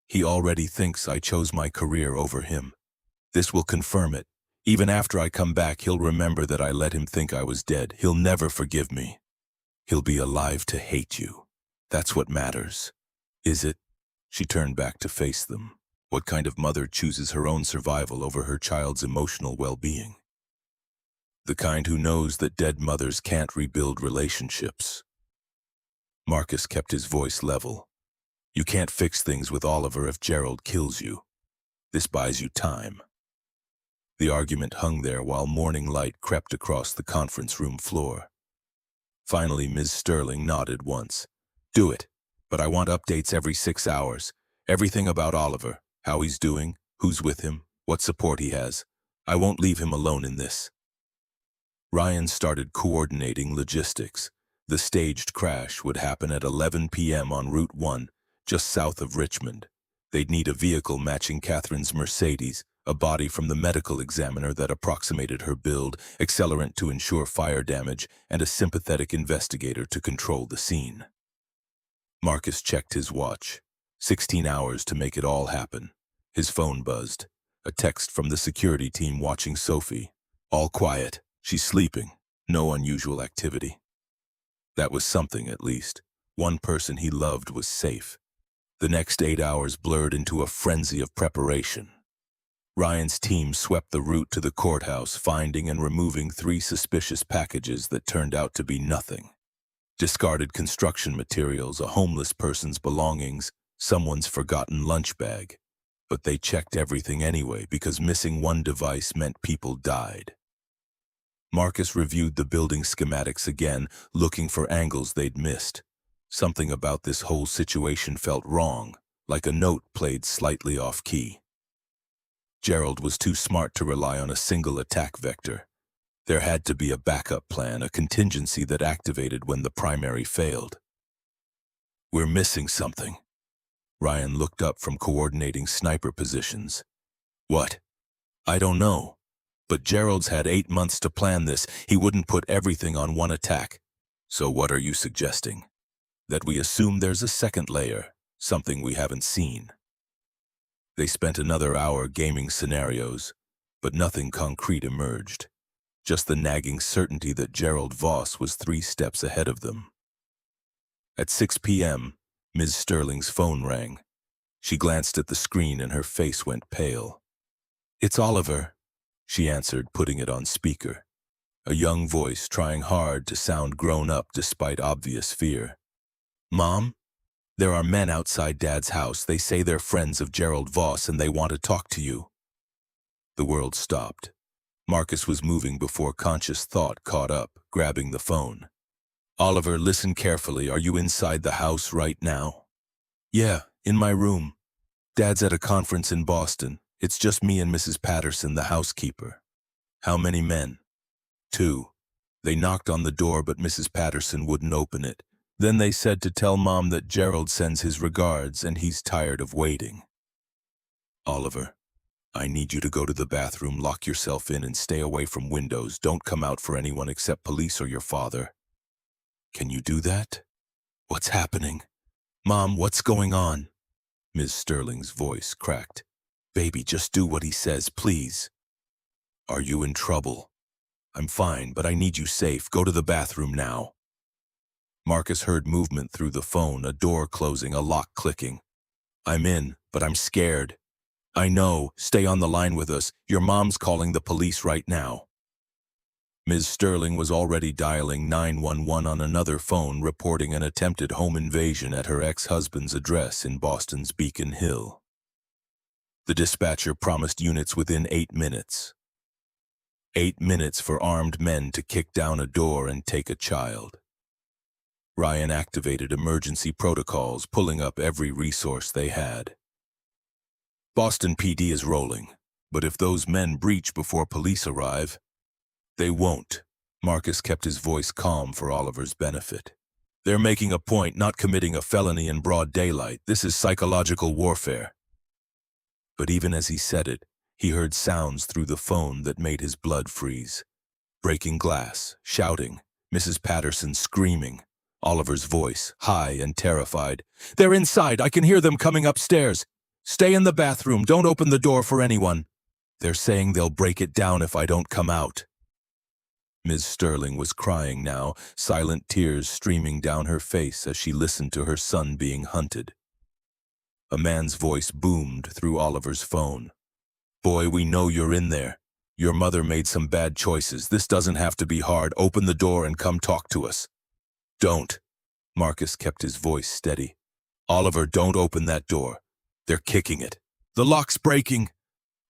He already thinks I chose my career over him. This will confirm it. Even after I come back, he'll remember that I let him think I was dead. He'll never forgive me. He'll be alive to hate you. That's what matters. Is it? She turned back to face them. What kind of mother chooses her own survival over her child's emotional well-being? The kind who knows that dead mothers can't rebuild relationships. Marcus kept his voice level. You can't fix things with Oliver if Gerald kills you. This buys you time. The argument hung there while morning light crept across the conference room floor. Finally, Ms. Sterling nodded once. Do it, but I want updates every 6 hours. Everything about Oliver, how he's doing, who's with him, what support he has. I won't leave him alone in this. Ryan started coordinating logistics. The staged crash would happen at 11 p.m. on Route 1, just south of Richmond. They'd need a vehicle matching Catherine's Mercedes, a body from the medical examiner that approximated her build, accelerant to ensure fire damage, and a sympathetic investigator to control the scene. Marcus checked his watch. 16 hours to make it all happen. His phone buzzed. A text from the security team watching Sophie. All quiet. She's sleeping. No unusual activity. That was something, at least. One person he loved was safe. The next 8 hours blurred into a frenzy of preparation. Ryan's team swept the route to the courthouse, finding and removing 3 suspicious packages that turned out to be nothing. Discarded construction materials, a homeless person's belongings, someone's forgotten lunch bag. But they checked everything anyway because missing one device meant people died. Marcus reviewed the building schematics again, looking for angles they'd missed. Something about this whole situation felt wrong, like a note played slightly off-key. Gerald was too smart to rely on a single attack vector. There had to be a backup plan, a contingency that activated when the primary failed. We're missing something. Ryan looked up from coordinating sniper positions. What? I don't know. But Gerald's had 8 months to plan this. He wouldn't put everything on one attack. So what are you suggesting? That we assume there's a second layer, something we haven't seen. They spent another hour gaming scenarios, but nothing concrete emerged. Just the nagging certainty that Gerald Voss was 3 steps ahead of them. At 6 p.m., Ms. Sterling's phone rang. She glanced at the screen and her face went pale. It's Oliver. she answered, putting it on speaker. A young voice trying hard to sound grown up despite obvious fear. Mom? There are men outside Dad's house. They say they're friends of Gerald Voss and they want to talk to you. The world stopped. Marcus was moving before conscious thought caught up, grabbing the phone. Oliver, listen carefully. Are you inside the house right now? Yeah, in my room. Dad's at a conference in Boston. It's just me and Mrs. Patterson, the housekeeper. How many men? 2. They knocked on the door, but Mrs. Patterson wouldn't open it. Then they said to tell Mom that Gerald sends his regards and he's tired of waiting. Oliver, I need you to go to the bathroom, lock yourself in, and stay away from windows. Don't come out for anyone except police or your father. Can you do that? What's happening? Mom, what's going on? Ms. Sterling's voice cracked. Baby, just do what he says, please. Are you in trouble? I'm fine, but I need you safe. Go to the bathroom now. Marcus heard movement through the phone, a door closing, a lock clicking. I'm in, but I'm scared. I know. Stay on the line with us. Your mom's calling the police right now. Ms. Sterling was already dialing 911 on another phone, reporting an attempted home invasion at her ex-husband's address in Boston's Beacon Hill. The dispatcher promised units within 8 minutes. 8 minutes for armed men to kick down a door and take a child. Ryan activated emergency protocols, pulling up every resource they had. Boston PD is rolling, but if those men breach before police arrive, they won't. Marcus kept his voice calm for Oliver's benefit. They're making a point, not committing a felony in broad daylight. This is psychological warfare. But even as he said it, he heard sounds through the phone that made his blood freeze. Breaking glass, shouting, Mrs. Patterson screaming. Oliver's voice, high and terrified. They're inside. I can hear them coming upstairs. Stay in the bathroom. Don't open the door for anyone. They're saying they'll break it down if I don't come out. Ms. Sterling was crying now, silent tears streaming down her face as she listened to her son being hunted. A man's voice boomed through Oliver's phone. Boy, we know you're in there. Your mother made some bad choices. This doesn't have to be hard. Open the door and come talk to us. Don't. Marcus kept his voice steady. Oliver, don't open that door. They're kicking it. The lock's breaking.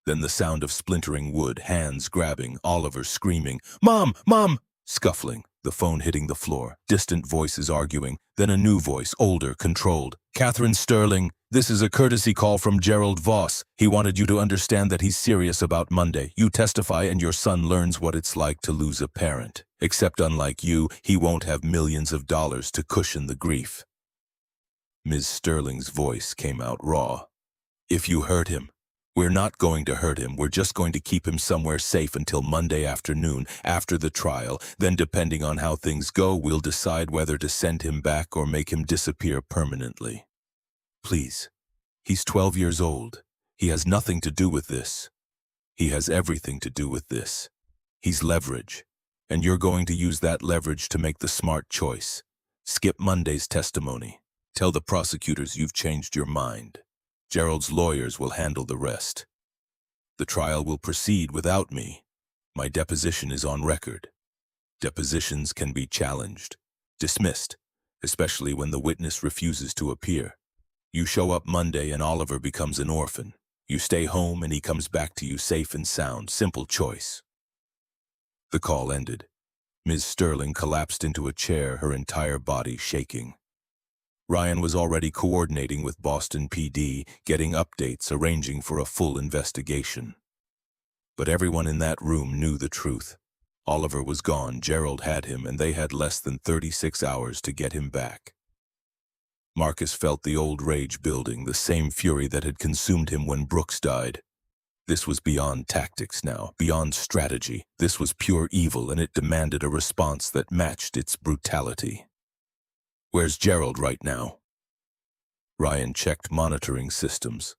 Then the sound of splintering wood, hands grabbing, Oliver screaming, Mom! Mom! Scuffling, the phone hitting the floor, distant voices arguing, then a new voice, older, controlled. Catherine Sterling, this is a courtesy call from Gerald Voss. He wanted you to understand that he's serious about Monday. You testify and your son learns what it's like to lose a parent. Except unlike you, he won't have millions of dollars to cushion the grief. Ms. Sterling's voice came out raw. If you hurt him, we're not going to hurt him. We're just going to keep him somewhere safe until Monday afternoon, after the trial. Then, depending on how things go, we'll decide whether to send him back or make him disappear permanently. Please. He's 12 years old. He has nothing to do with this. He has everything to do with this. He's leverage. And you're going to use that leverage to make the smart choice. Skip Monday's testimony. Tell the prosecutors you've changed your mind. Gerald's lawyers will handle the rest. The trial will proceed without me. My deposition is on record. Depositions can be challenged, dismissed, especially when the witness refuses to appear. You show up Monday and Oliver becomes an orphan. You stay home and he comes back to you safe and sound. Simple choice. The call ended. Ms. Sterling collapsed into a chair, her entire body shaking. Ryan was already coordinating with Boston PD, getting updates, arranging for a full investigation. But everyone in that room knew the truth. Oliver was gone, Gerald had him, and they had less than 36 hours to get him back. Marcus felt the old rage building, the same fury that had consumed him when Brooks died. This was beyond tactics now, beyond strategy. This was pure evil, and it demanded a response that matched its brutality. Where's Gerald right now? Ryan checked monitoring systems.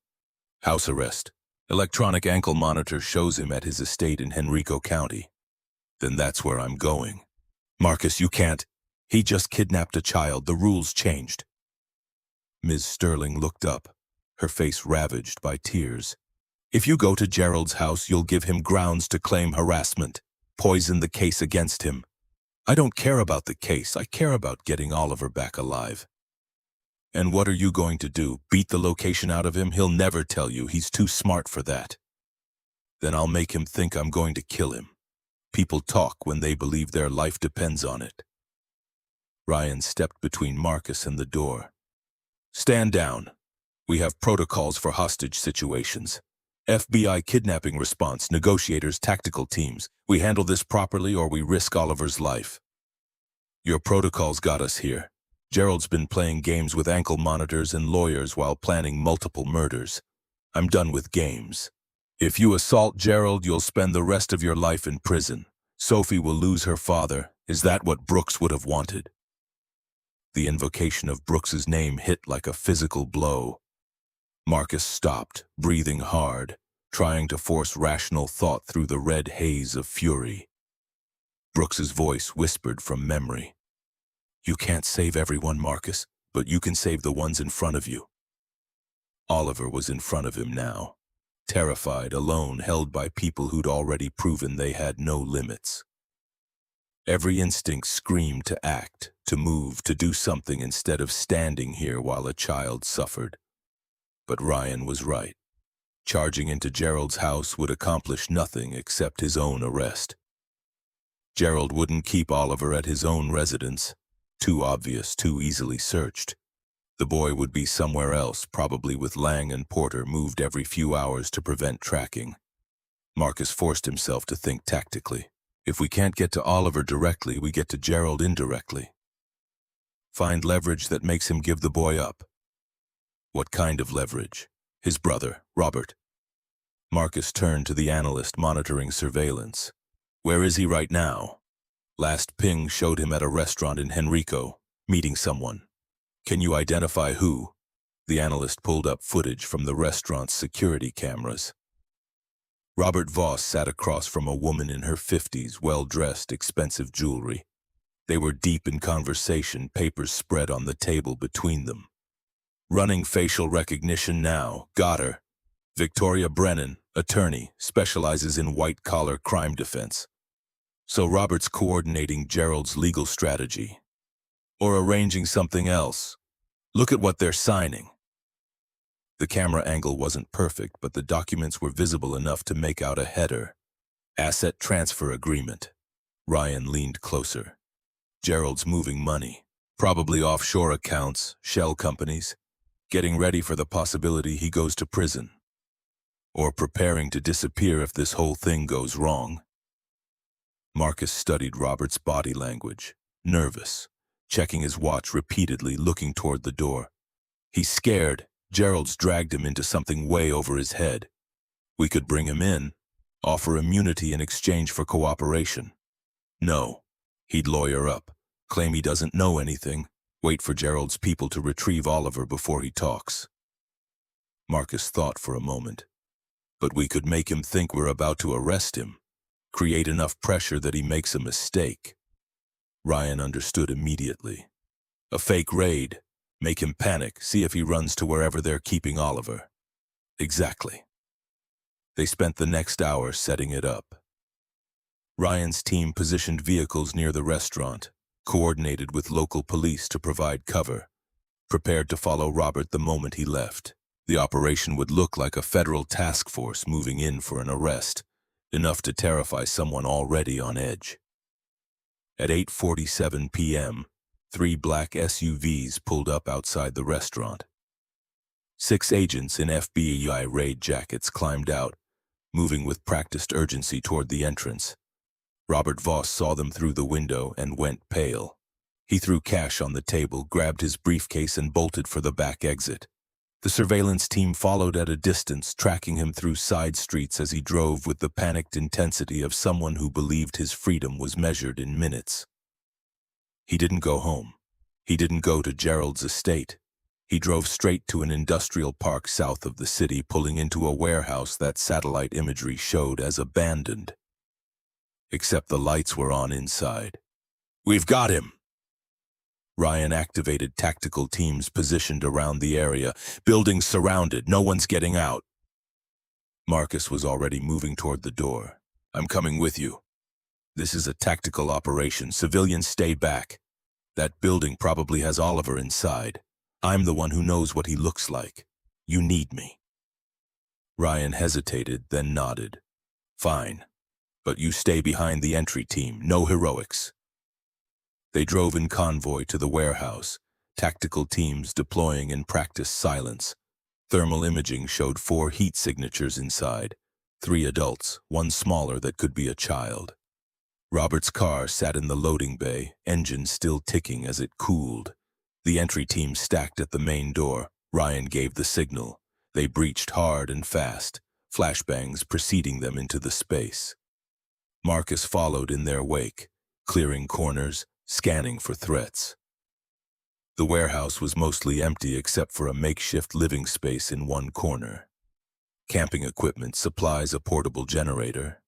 House arrest. Electronic ankle monitor shows him at his estate in Henrico County. Then that's where I'm going. Marcus, you can't. He just kidnapped a child. The rules changed. Ms. Sterling looked up, her face ravaged by tears. If you go to Gerald's house, you'll give him grounds to claim harassment, poison the case against him. I don't care about the case, I care about getting Oliver back alive. And what are you going to do? Beat the location out of him? He'll never tell you, he's too smart for that. Then I'll make him think I'm going to kill him. People talk when they believe their life depends on it. Ryan stepped between Marcus and the door. Stand down. We have protocols for hostage situations. FBI kidnapping response, negotiators, tactical teams. We handle this properly or we risk Oliver's life. Your protocols got us here. Gerald's been playing games with ankle monitors and lawyers while planning multiple murders. I'm done with games. If you assault Gerald, you'll spend the rest of your life in prison. Sophie will lose her father. Is that what Brooks would have wanted? The invocation of Brooks's name hit like a physical blow. Marcus stopped, breathing hard, trying to force rational thought through the red haze of fury. Brooks's voice whispered from memory. You can't save everyone, Marcus, but you can save the ones in front of you. Oliver was in front of him now, terrified, alone, held by people who'd already proven they had no limits. Every instinct screamed to act, to move, to do something instead of standing here while a child suffered. But Ryan was right. Charging into Gerald's house would accomplish nothing except his own arrest. Gerald wouldn't keep Oliver at his own residence. Too obvious, too easily searched. The boy would be somewhere else, probably with Lang and Porter moved every few hours to prevent tracking. Marcus forced himself to think tactically. If we can't get to Oliver directly, we get to Gerald indirectly. Find leverage that makes him give the boy up. What kind of leverage? His brother, Robert. Marcus turned to the analyst monitoring surveillance. Where is he right now? Last ping showed him at a restaurant in Henrico, meeting someone. Can you identify who? The analyst pulled up footage from the restaurant's security cameras. Robert Voss sat across from a woman in her 50s, well-dressed, expensive jewelry. They were deep in conversation, papers spread on the table between them. Running facial recognition now. Got her. Victoria Brennan, attorney, specializes in white-collar crime defense. So Robert's coordinating Gerald's legal strategy. Or arranging something else. Look at what they're signing. The camera angle wasn't perfect, but the documents were visible enough to make out a header. Asset transfer agreement. Ryan leaned closer. Gerald's moving money. Probably offshore accounts, shell companies. Getting ready for the possibility he goes to prison. Or preparing to disappear if this whole thing goes wrong. Marcus studied Robert's body language. Nervous. Checking his watch repeatedly, looking toward the door. He's scared. Gerald's dragged him into something way over his head. We could bring him in, offer immunity in exchange for cooperation. No. He'd lawyer up, claim he doesn't know anything, wait for Gerald's people to retrieve Oliver before he talks. Marcus thought for a moment. But we could make him think we're about to arrest him, create enough pressure that he makes a mistake. Ryan understood immediately. A fake raid. Make him panic, see if he runs to wherever they're keeping Oliver. Exactly. They spent the next hour setting it up. Ryan's team positioned vehicles near the restaurant, coordinated with local police to provide cover, prepared to follow Robert the moment he left. The operation would look like a federal task force moving in for an arrest, enough to terrify someone already on edge. At 8:47 p.m., 3 black SUVs pulled up outside the restaurant. 6 agents in FBI raid jackets climbed out, moving with practiced urgency toward the entrance. Robert Voss saw them through the window and went pale. He threw cash on the table, grabbed his briefcase, and bolted for the back exit. The surveillance team followed at a distance, tracking him through side streets as he drove with the panicked intensity of someone who believed his freedom was measured in minutes. He didn't go home. He didn't go to Gerald's estate. He drove straight to an industrial park south of the city, pulling into a warehouse that satellite imagery showed as abandoned. Except the lights were on inside. We've got him! Ryan activated tactical teams positioned around the area. Buildings surrounded, no one's getting out. Marcus was already moving toward the door. I'm coming with you. This is a tactical operation. Civilians stay back. That building probably has Oliver inside. I'm the one who knows what he looks like. You need me. Ryan hesitated, then nodded. Fine. But you stay behind the entry team. No heroics. They drove in convoy to the warehouse, tactical teams deploying in practice silence. Thermal imaging showed 4 heat signatures inside, 3 adults, 1 smaller that could be a child. Robert's car sat in the loading bay, engine still ticking as it cooled. The entry team stacked at the main door. Ryan gave the signal. They breached hard and fast, flashbangs preceding them into the space. Marcus followed in their wake, clearing corners, scanning for threats. The warehouse was mostly empty except for a makeshift living space in one corner. Camping equipment, supplies, a portable generator.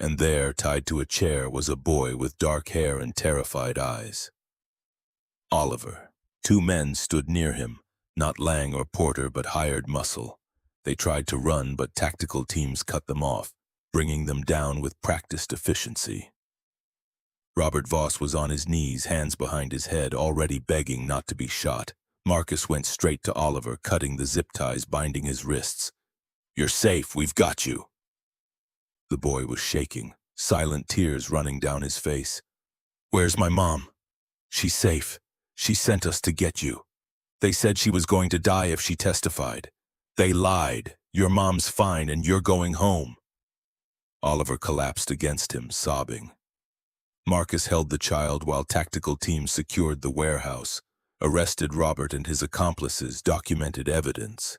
And there, tied to a chair, was a boy with dark hair and terrified eyes. Oliver. 2 men stood near him, not Lang or Porter but hired muscle. They tried to run, but tactical teams cut them off, bringing them down with practiced efficiency. Robert Voss was on his knees, hands behind his head, already begging not to be shot. Marcus went straight to Oliver, cutting the zip ties binding his wrists. You're safe, we've got you. The boy was shaking, silent tears running down his face. Where's my mom? She's safe. She sent us to get you. They said she was going to die if she testified. They lied. Your mom's fine and you're going home. Oliver collapsed against him, sobbing. Marcus held the child while tactical teams secured the warehouse, arrested Robert and his accomplices, documented evidence.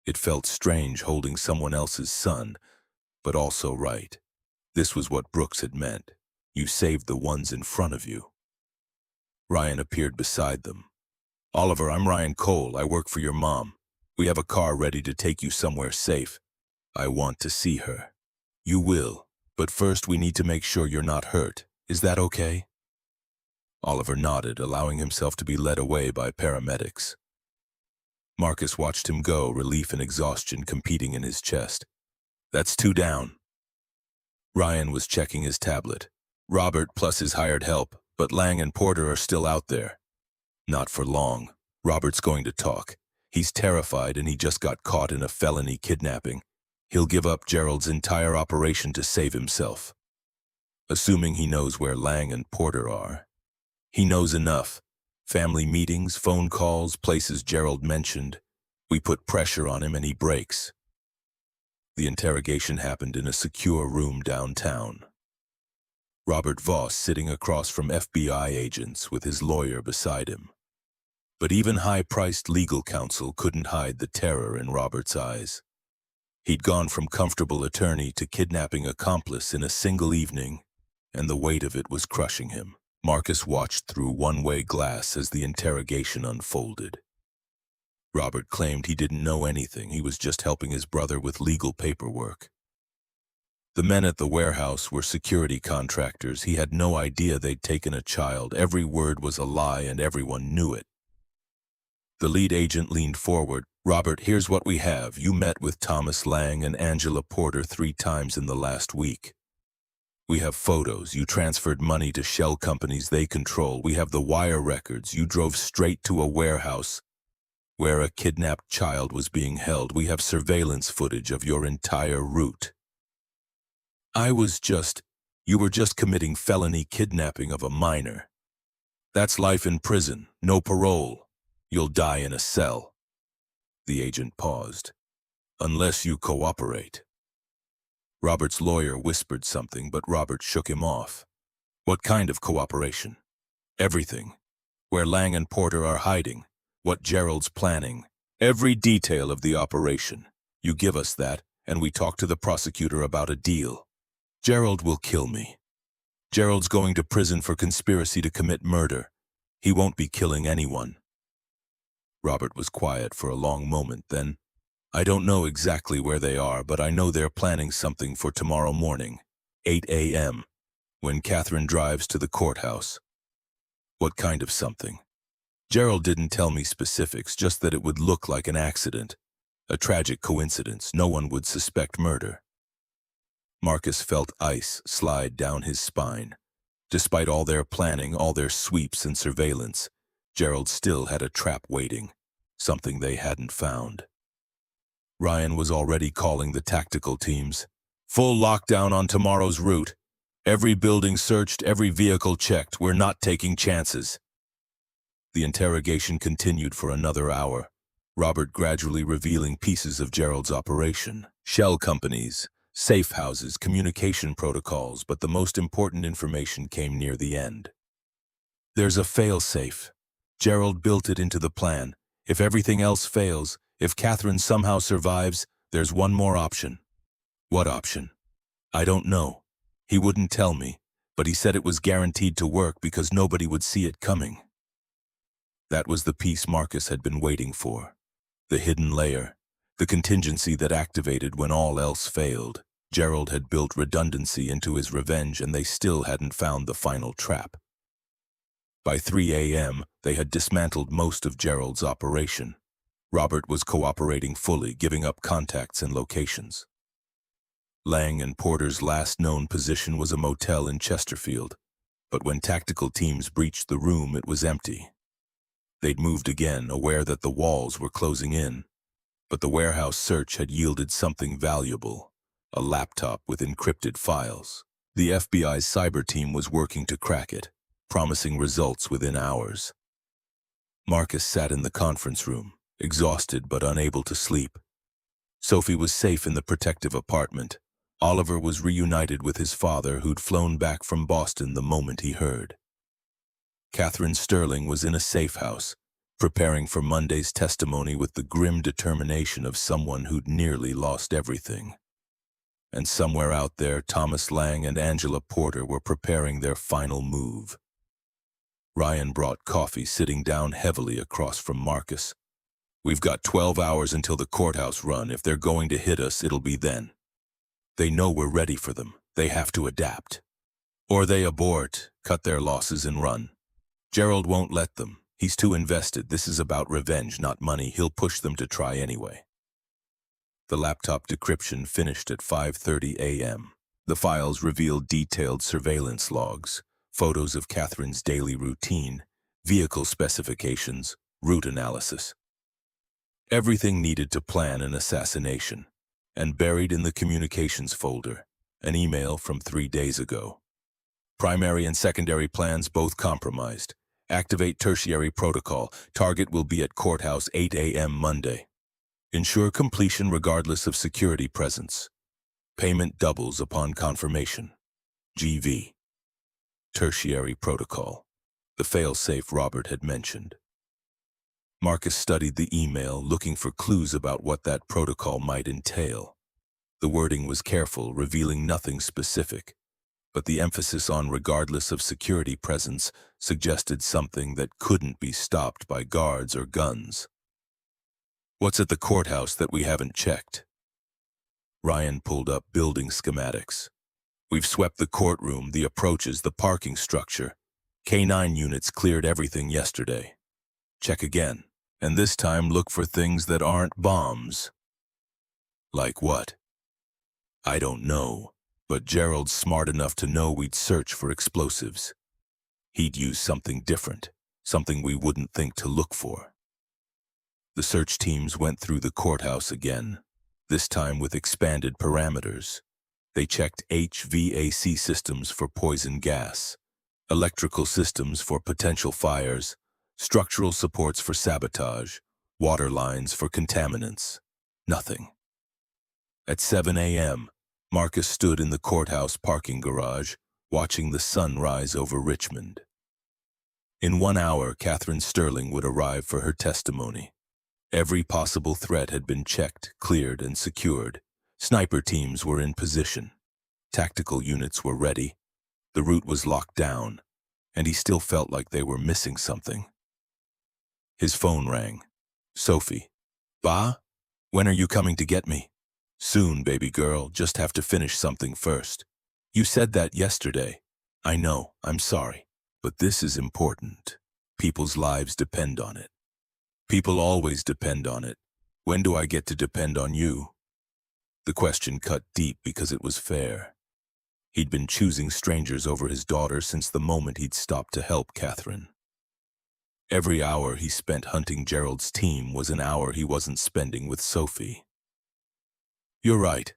It felt strange holding someone else's son, but also right. This was what Brooks had meant. You saved the ones in front of you. Ryan appeared beside them. Oliver, I'm Ryan Cole. I work for your mom. We have a car ready to take you somewhere safe. I want to see her. You will, but first we need to make sure you're not hurt. Is that okay? Oliver nodded, allowing himself to be led away by paramedics. Marcus watched him go, relief and exhaustion competing in his chest. That's 2 down. Ryan was checking his tablet. Robert plus his hired help, but Lang and Porter are still out there. Not for long. Robert's going to talk. He's terrified and he just got caught in a felony kidnapping. He'll give up Gerald's entire operation to save himself. Assuming he knows where Lang and Porter are. He knows enough. Family meetings, phone calls, places Gerald mentioned. We put pressure on him and he breaks. The interrogation happened in a secure room downtown. Robert Voss sitting across from FBI agents with his lawyer beside him. But even high-priced legal counsel couldn't hide the terror in Robert's eyes. He'd gone from comfortable attorney to kidnapping accomplice in a single evening, and the weight of it was crushing him. Marcus watched through one-way glass as the interrogation unfolded. Robert claimed he didn't know anything. He was just helping his brother with legal paperwork. The men at the warehouse were security contractors. He had no idea they'd taken a child. Every word was a lie and everyone knew it. The lead agent leaned forward. Robert, here's what we have. You met with Thomas Lang and Angela Porter 3 times in the last week. We have photos. You transferred money to shell companies they control. We have the wire records. You drove straight to a warehouse where a kidnapped child was being held. We have surveillance footage of your entire route. You were just committing felony kidnapping of a minor. That's life in prison, no parole. You'll die in a cell. The agent paused. Unless you cooperate. Robert's lawyer whispered something, but Robert shook him off. What kind of cooperation? Everything. Where Lang and Porter are hiding. What Gerald's planning. Every detail of the operation. You give us that, and we talk to the prosecutor about a deal. Gerald will kill me. Gerald's going to prison for conspiracy to commit murder. He won't be killing anyone. Robert was quiet for a long moment, then, I don't know exactly where they are, but I know they're planning something for tomorrow morning, 8 a.m., when Catherine drives to the courthouse. What kind of something? Gerald didn't tell me specifics, just that it would look like an accident. A tragic coincidence. No one would suspect murder. Marcus felt ice slide down his spine. Despite all their planning, all their sweeps and surveillance, Gerald still had a trap waiting, something they hadn't found. Ryan was already calling the tactical teams. Full lockdown on tomorrow's route. Every building searched, every vehicle checked. We're not taking chances. The interrogation continued for another hour, Robert gradually revealing pieces of Gerald's operation. Shell companies, safe houses, communication protocols, but the most important information came near the end. There's a fail-safe. Gerald built it into the plan. If everything else fails, if Catherine somehow survives, there's one more option. What option? I don't know. He wouldn't tell me, but he said it was guaranteed to work because nobody would see it coming. That was the piece Marcus had been waiting for. The hidden layer, the contingency that activated when all else failed. Gerald had built redundancy into his revenge, and they still hadn't found the final trap. By 3 a.m., they had dismantled most of Gerald's operation. Robert was cooperating fully, giving up contacts and locations. Lang and Porter's last known position was a motel in Chesterfield, but when tactical teams breached the room, it was empty. They'd moved again, aware that the walls were closing in, but the warehouse search had yielded something valuable, a laptop with encrypted files. The FBI's cyber team was working to crack it, promising results within hours. Marcus sat in the conference room, exhausted but unable to sleep. Sophie was safe in the protective apartment. Oliver was reunited with his father, who'd flown back from Boston the moment he heard. Catherine Sterling was in a safe house, preparing for Monday's testimony with the grim determination of someone who'd nearly lost everything. And somewhere out there, Thomas Lang and Angela Porter were preparing their final move. Ryan brought coffee, sitting down heavily across from Marcus. We've got 12 hours until the courthouse run. If they're going to hit us, it'll be then. They know we're ready for them. They have to adapt. Or they abort, cut their losses and run. Gerald won't let them. He's too invested. This is about revenge, not money. He'll push them to try anyway. The laptop decryption finished at 5:30 a.m. The files revealed detailed surveillance logs, photos of Catherine's daily routine, vehicle specifications, route analysis. Everything needed to plan an assassination, and buried in the communications folder, an email from 3 days ago. Primary and secondary plans both compromised. Activate tertiary protocol. Target will be at courthouse 8 a.m. Monday. Ensure completion regardless of security presence. Payment doubles upon confirmation. GV. Tertiary protocol. The fail-safe Robert had mentioned. Marcus studied the email, looking for clues about what that protocol might entail. The wording was careful, revealing nothing specific, but the emphasis on regardless of security presence suggested something that couldn't be stopped by guards or guns. What's at the courthouse that we haven't checked? Ryan pulled up building schematics. We've swept the courtroom, the approaches, the parking structure. K9 units cleared everything yesterday. Check again, and this time look for things that aren't bombs. Like what? I don't know. But Gerald's smart enough to know we'd search for explosives. He'd use something different, something we wouldn't think to look for. The search teams went through the courthouse again, this time with expanded parameters. They checked HVAC systems for poison gas, electrical systems for potential fires, structural supports for sabotage, water lines for contaminants. Nothing. At 7 a.m., Marcus stood in the courthouse parking garage, watching the sun rise over Richmond. In 1 hour, Catherine Sterling would arrive for her testimony. Every possible threat had been checked, cleared, and secured. Sniper teams were in position. Tactical units were ready. The route was locked down, and he still felt like they were missing something. His phone rang. Sophie. Ba? When are you coming to get me? Soon, baby girl, just have to finish something first. You said that yesterday. I know, I'm sorry. But this is important. People's lives depend on it. People always depend on it. When do I get to depend on you? The question cut deep because it was fair. He'd been choosing strangers over his daughter since the moment he'd stopped to help Catherine. Every hour he spent hunting Gerald's team was an hour he wasn't spending with Sophie. You're right.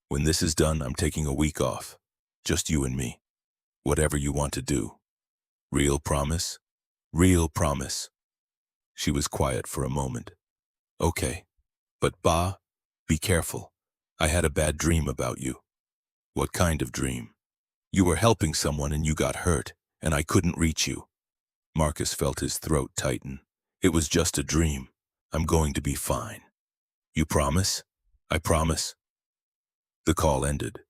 When this is done, I'm taking a week off. Just you and me. Whatever you want to do. Real promise? Real promise. She was quiet for a moment. Okay. But Ba, be careful. I had a bad dream about you. What kind of dream? You were helping someone and you got hurt, and I couldn't reach you. Marcus felt his throat tighten. It was just a dream. I'm going to be fine. You promise? I promise. The call ended.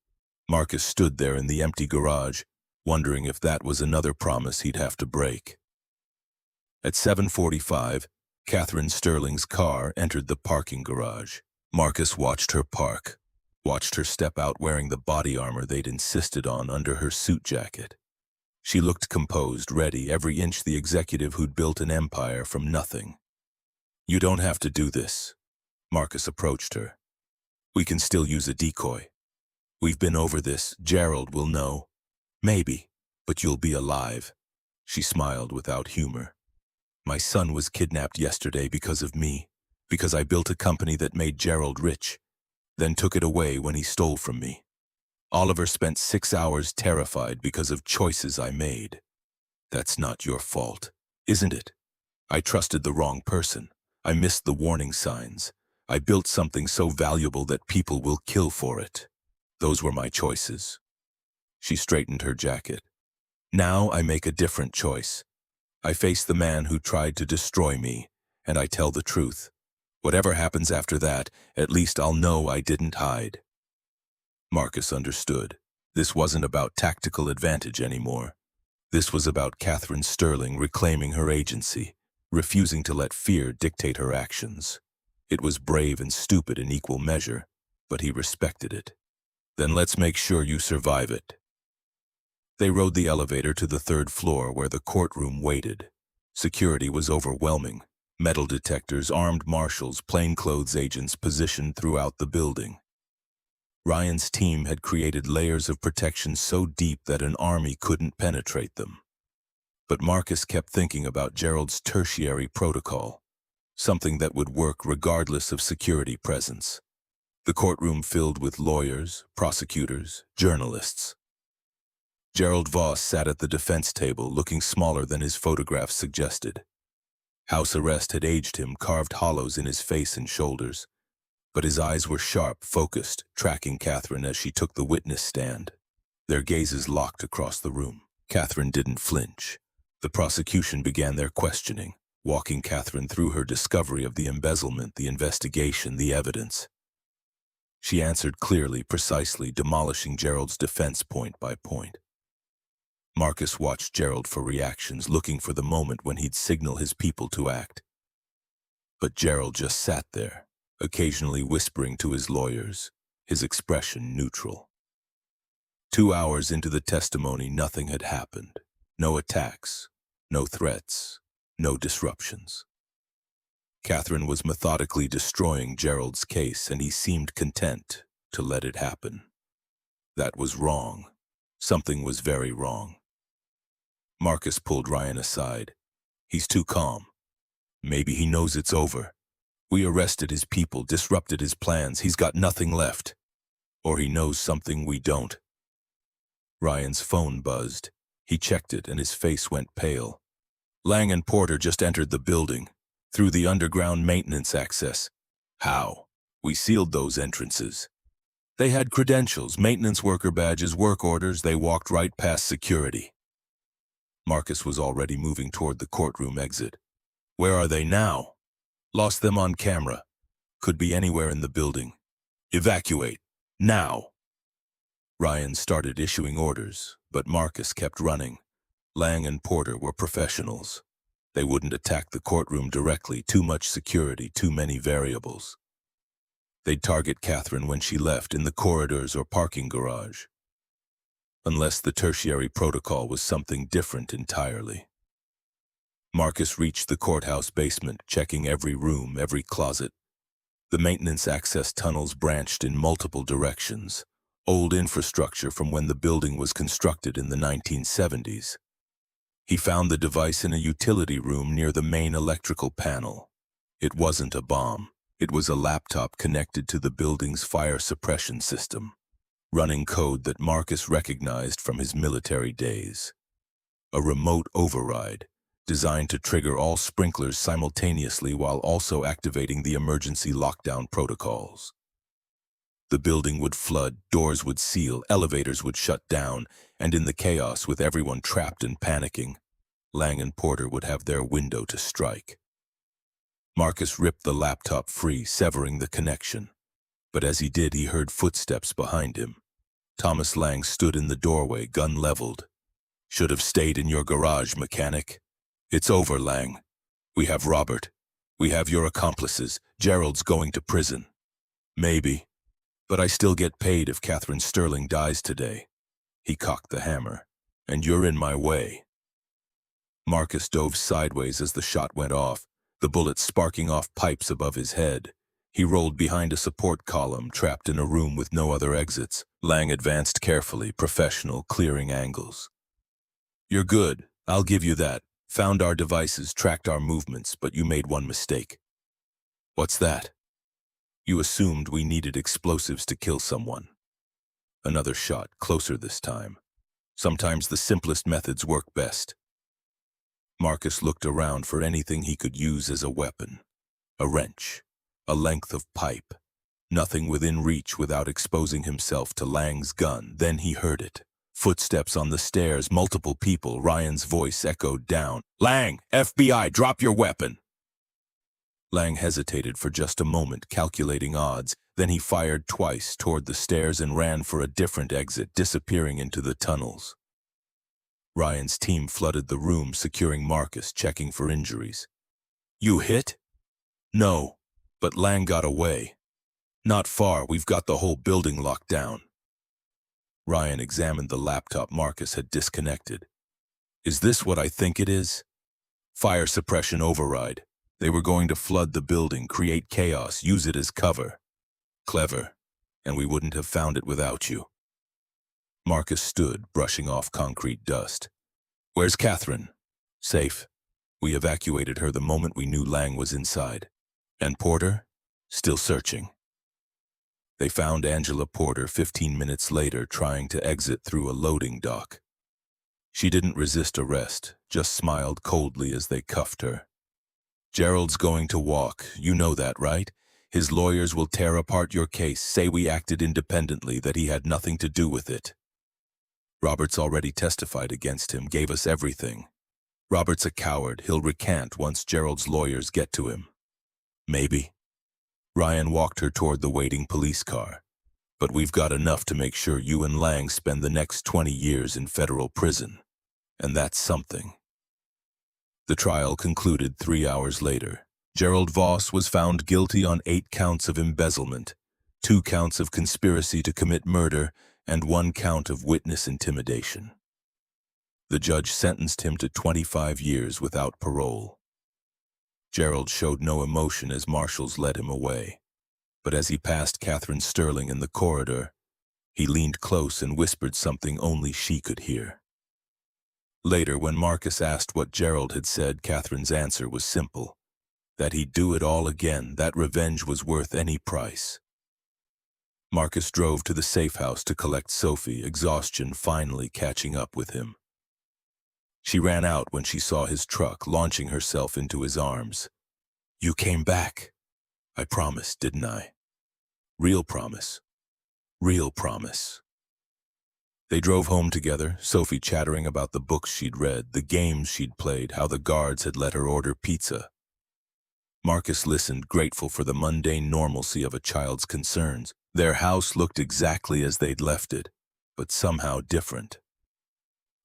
Marcus stood there in the empty garage, wondering if that was another promise he'd have to break. At 7:45, Catherine Sterling's car entered the parking garage. Marcus watched her park, watched her step out wearing the body armor they'd insisted on under her suit jacket. She looked composed, ready, every inch the executive who'd built an empire from nothing. You don't have to do this. Marcus approached her. We can still use a decoy. We've been over this. Gerald will know. Maybe, but you'll be alive. She smiled without humor. My son was kidnapped yesterday because of me, because I built a company that made Gerald rich, then took it away when he stole from me. Oliver spent 6 hours terrified because of choices I made. That's not your fault, isn't it? I trusted the wrong person. I missed the warning signs. I built something so valuable that people will kill for it. Those were my choices. She straightened her jacket. Now I make a different choice. I face the man who tried to destroy me, and I tell the truth. Whatever happens after that, at least I'll know I didn't hide. Marcus understood. This wasn't about tactical advantage anymore. This was about Catherine Sterling reclaiming her agency, refusing to let fear dictate her actions. It was brave and stupid in equal measure, but he respected it. Then let's make sure you survive it. They rode the elevator to the 3rd floor where the courtroom waited. Security was overwhelming. Metal detectors, armed marshals, plainclothes agents positioned throughout the building. Ryan's team had created layers of protection so deep that an army couldn't penetrate them. But Marcus kept thinking about Gerald's tertiary protocol, something that would work regardless of security presence. The courtroom filled with lawyers, prosecutors, journalists. Gerald Voss sat at the defense table looking smaller than his photographs suggested. House arrest had aged him, carved hollows in his face and shoulders. But his eyes were sharp, focused, tracking Catherine as she took the witness stand. Their gazes locked across the room. Catherine didn't flinch. The prosecution began their questioning, walking Catherine through her discovery of the embezzlement, the investigation, the evidence. She answered clearly, precisely, demolishing Gerald's defense point by point. Marcus watched Gerald for reactions, looking for the moment when he'd signal his people to act. But Gerald just sat there, occasionally whispering to his lawyers, his expression neutral. 2 hours into the testimony, nothing had happened. No attacks, no threats, no disruptions. Catherine was methodically destroying Gerald's case, and he seemed content to let it happen. That was wrong. Something was very wrong. Marcus pulled Ryan aside. He's too calm. Maybe he knows it's over. We arrested his people, disrupted his plans. He's got nothing left. Or he knows something we don't. Ryan's phone buzzed. He checked it and his face went pale. Lang and Porter just entered the building, through the underground maintenance access. How? We sealed those entrances. They had credentials, maintenance worker badges, work orders. They walked right past security. Marcus was already moving toward the courtroom exit. Where are they now? Lost them on camera. Could be anywhere in the building. Evacuate. Now. Ryan started issuing orders, but Marcus kept running. Lang and Porter were professionals. They wouldn't attack the courtroom directly. Too much security, too many variables. They'd target Catherine when she left, in the corridors or parking garage. Unless the tertiary protocol was something different entirely. Marcus reached the courthouse basement, checking every room, every closet. The maintenance access tunnels branched in multiple directions, old infrastructure from when the building was constructed in the 1970s. He found the device in a utility room near the main electrical panel. It wasn't a bomb. It was a laptop connected to the building's fire suppression system, running code that Marcus recognized from his military days. A remote override, designed to trigger all sprinklers simultaneously while also activating the emergency lockdown protocols. The building would flood, doors would seal, elevators would shut down, and in the chaos with everyone trapped and panicking, Lang and Porter would have their window to strike. Marcus ripped the laptop free, severing the connection. But as he did, he heard footsteps behind him. Thomas Lang stood in the doorway, gun leveled. "Should have stayed in your garage, mechanic. It's over, Lang. We have Robert. We have your accomplices. Gerald's going to prison." "Maybe. But I still get paid if Catherine Sterling dies today." He cocked the hammer. "And you're in my way." Marcus dove sideways as the shot went off, the bullet sparking off pipes above his head. He rolled behind a support column, trapped in a room with no other exits. Lang advanced carefully, professional, clearing angles. "You're good. I'll give you that. Found our devices, tracked our movements, but you made one mistake." "What's that?" "You assumed we needed explosives to kill someone." Another shot, closer this time. Sometimes the simplest methods work best. Marcus looked around for anything he could use as a weapon. A wrench, a length of pipe. Nothing within reach without exposing himself to Lang's gun. Then he heard it. Footsteps on the stairs, multiple people. Ryan's voice echoed down. "Lang, FBI, drop your weapon!" Lang hesitated for just a moment, calculating odds. Then he fired twice toward the stairs and ran for a different exit, disappearing into the tunnels. Ryan's team flooded the room, securing Marcus, checking for injuries. "You hit?" "No, but Lang got away." "Not far. We've got the whole building locked down." Ryan examined the laptop Marcus had disconnected. "Is this what I think it is?" "Fire suppression override. They were going to flood the building, create chaos, use it as cover." "Clever. And we wouldn't have found it without you." Marcus stood, brushing off concrete dust. "Where's Catherine?" "Safe. We evacuated her the moment we knew Lang was inside." "And Porter?" "Still searching." They found Angela Porter 15 minutes later, trying to exit through a loading dock. She didn't resist arrest, just smiled coldly as they cuffed her. "Gerald's going to walk. You know that, right? His lawyers will tear apart your case, say we acted independently, that he had nothing to do with it. Robert's already testified against him, gave us everything. Robert's a coward. He'll recant once Gerald's lawyers get to him." "Maybe." Ryan walked her toward the waiting police car. "But we've got enough to make sure you and Lang spend the next 20 years in federal prison. And that's something." The trial concluded 3 hours later. Gerald Voss was found guilty on 8 counts of embezzlement, 2 counts of conspiracy to commit murder, and 1 count of witness intimidation. The judge sentenced him to 25 years without parole. Gerald showed no emotion as marshals led him away, but as he passed Catherine Sterling in the corridor, he leaned close and whispered something only she could hear. Later, when Marcus asked what Gerald had said, Catherine's answer was simple: that he'd do it all again, that revenge was worth any price. Marcus drove to the safe house to collect Sophie, exhaustion finally catching up with him. She ran out when she saw his truck, launching herself into his arms. "You came back. I promised, didn't I? Real promise. Real promise." They drove home together, Sophie chattering about the books she'd read, the games she'd played, how the guards had let her order pizza. Marcus listened, grateful for the mundane normalcy of a child's concerns. Their house looked exactly as they'd left it, but somehow different.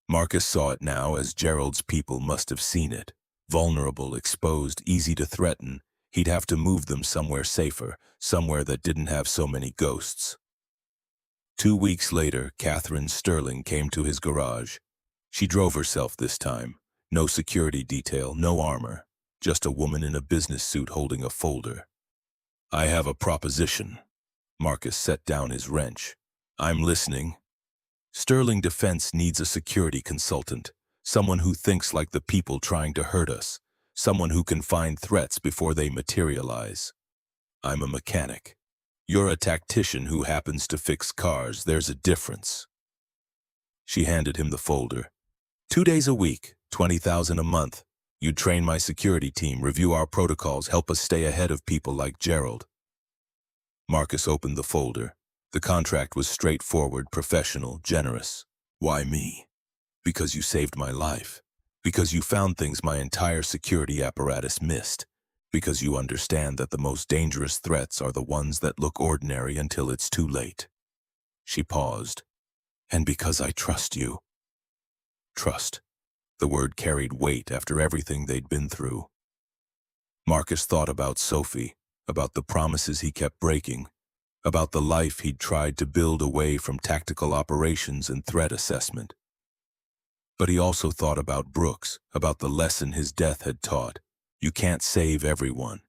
Marcus saw it now as Gerald's people must have seen it. Vulnerable, exposed, easy to threaten. He'd have to move them somewhere safer, somewhere that didn't have so many ghosts. 2 weeks later, Catherine Sterling came to his garage. She drove herself this time. No security detail, no armor. Just a woman in a business suit holding a folder. I have a proposition. Marcus set down his wrench. I'm listening. Sterling Defense needs a security consultant, someone who thinks like the people trying to hurt us, someone who can find threats before they materialize. I'm a mechanic. You're a tactician who happens to fix cars. There's a difference. She handed him the folder. 2 days a week, $20,000 a month. You'd train my security team, review our protocols, help us stay ahead of people like Gerald. Marcus opened the folder. The contract was straightforward, professional, generous. Why me? Because you saved my life. Because you found things my entire security apparatus missed. Because you understand that the most dangerous threats are the ones that look ordinary until it's too late. She paused. And because I trust you. Trust. The word carried weight after everything they'd been through. Marcus thought about Sophie, about the promises he kept breaking, about the life he'd tried to build away from tactical operations and threat assessment. But he also thought about Brooks, about the lesson his death had taught. You can't save everyone,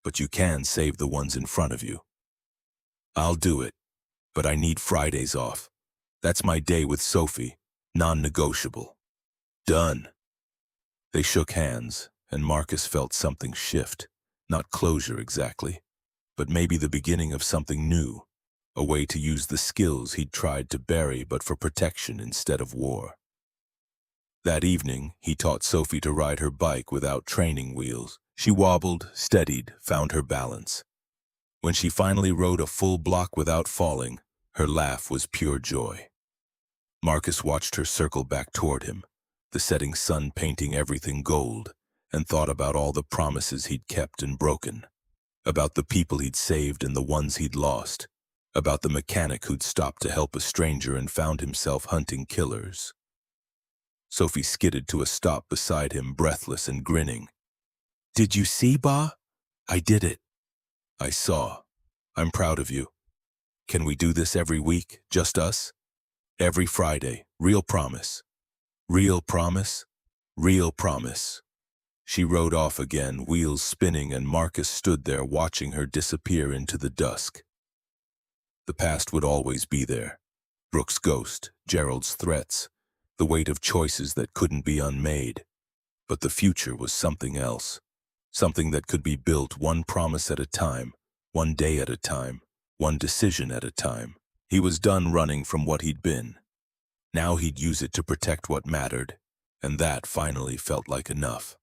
but you can save the ones in front of you. I'll do it, but I need Fridays off. That's my day with Sophie, non-negotiable. Done. They shook hands, and Marcus felt something shift. Not closure exactly, but maybe the beginning of something new, a way to use the skills he'd tried to bury but for protection instead of war. That evening, he taught Sophie to ride her bike without training wheels. She wobbled, steadied, found her balance. When she finally rode a full block without falling, her laugh was pure joy. Marcus watched her circle back toward him, the setting sun painting everything gold, and thought about all the promises he'd kept and broken, about the people he'd saved and the ones he'd lost, about the mechanic who'd stopped to help a stranger and found himself hunting killers. Sophie skidded to a stop beside him, breathless and grinning. Did you see, Ba? I did it. I saw. I'm proud of you. Can we do this every week, just us? Every Friday, real promise. Real promise? Real promise. She rode off again, wheels spinning, and Marcus stood there watching her disappear into the dusk. The past would always be there. Brooks' ghost, Gerald's threats, the weight of choices that couldn't be unmade. But the future was something else, something that could be built one promise at a time, one day at a time, one decision at a time. He was done running from what he'd been. Now he'd use it to protect what mattered, and that finally felt like enough.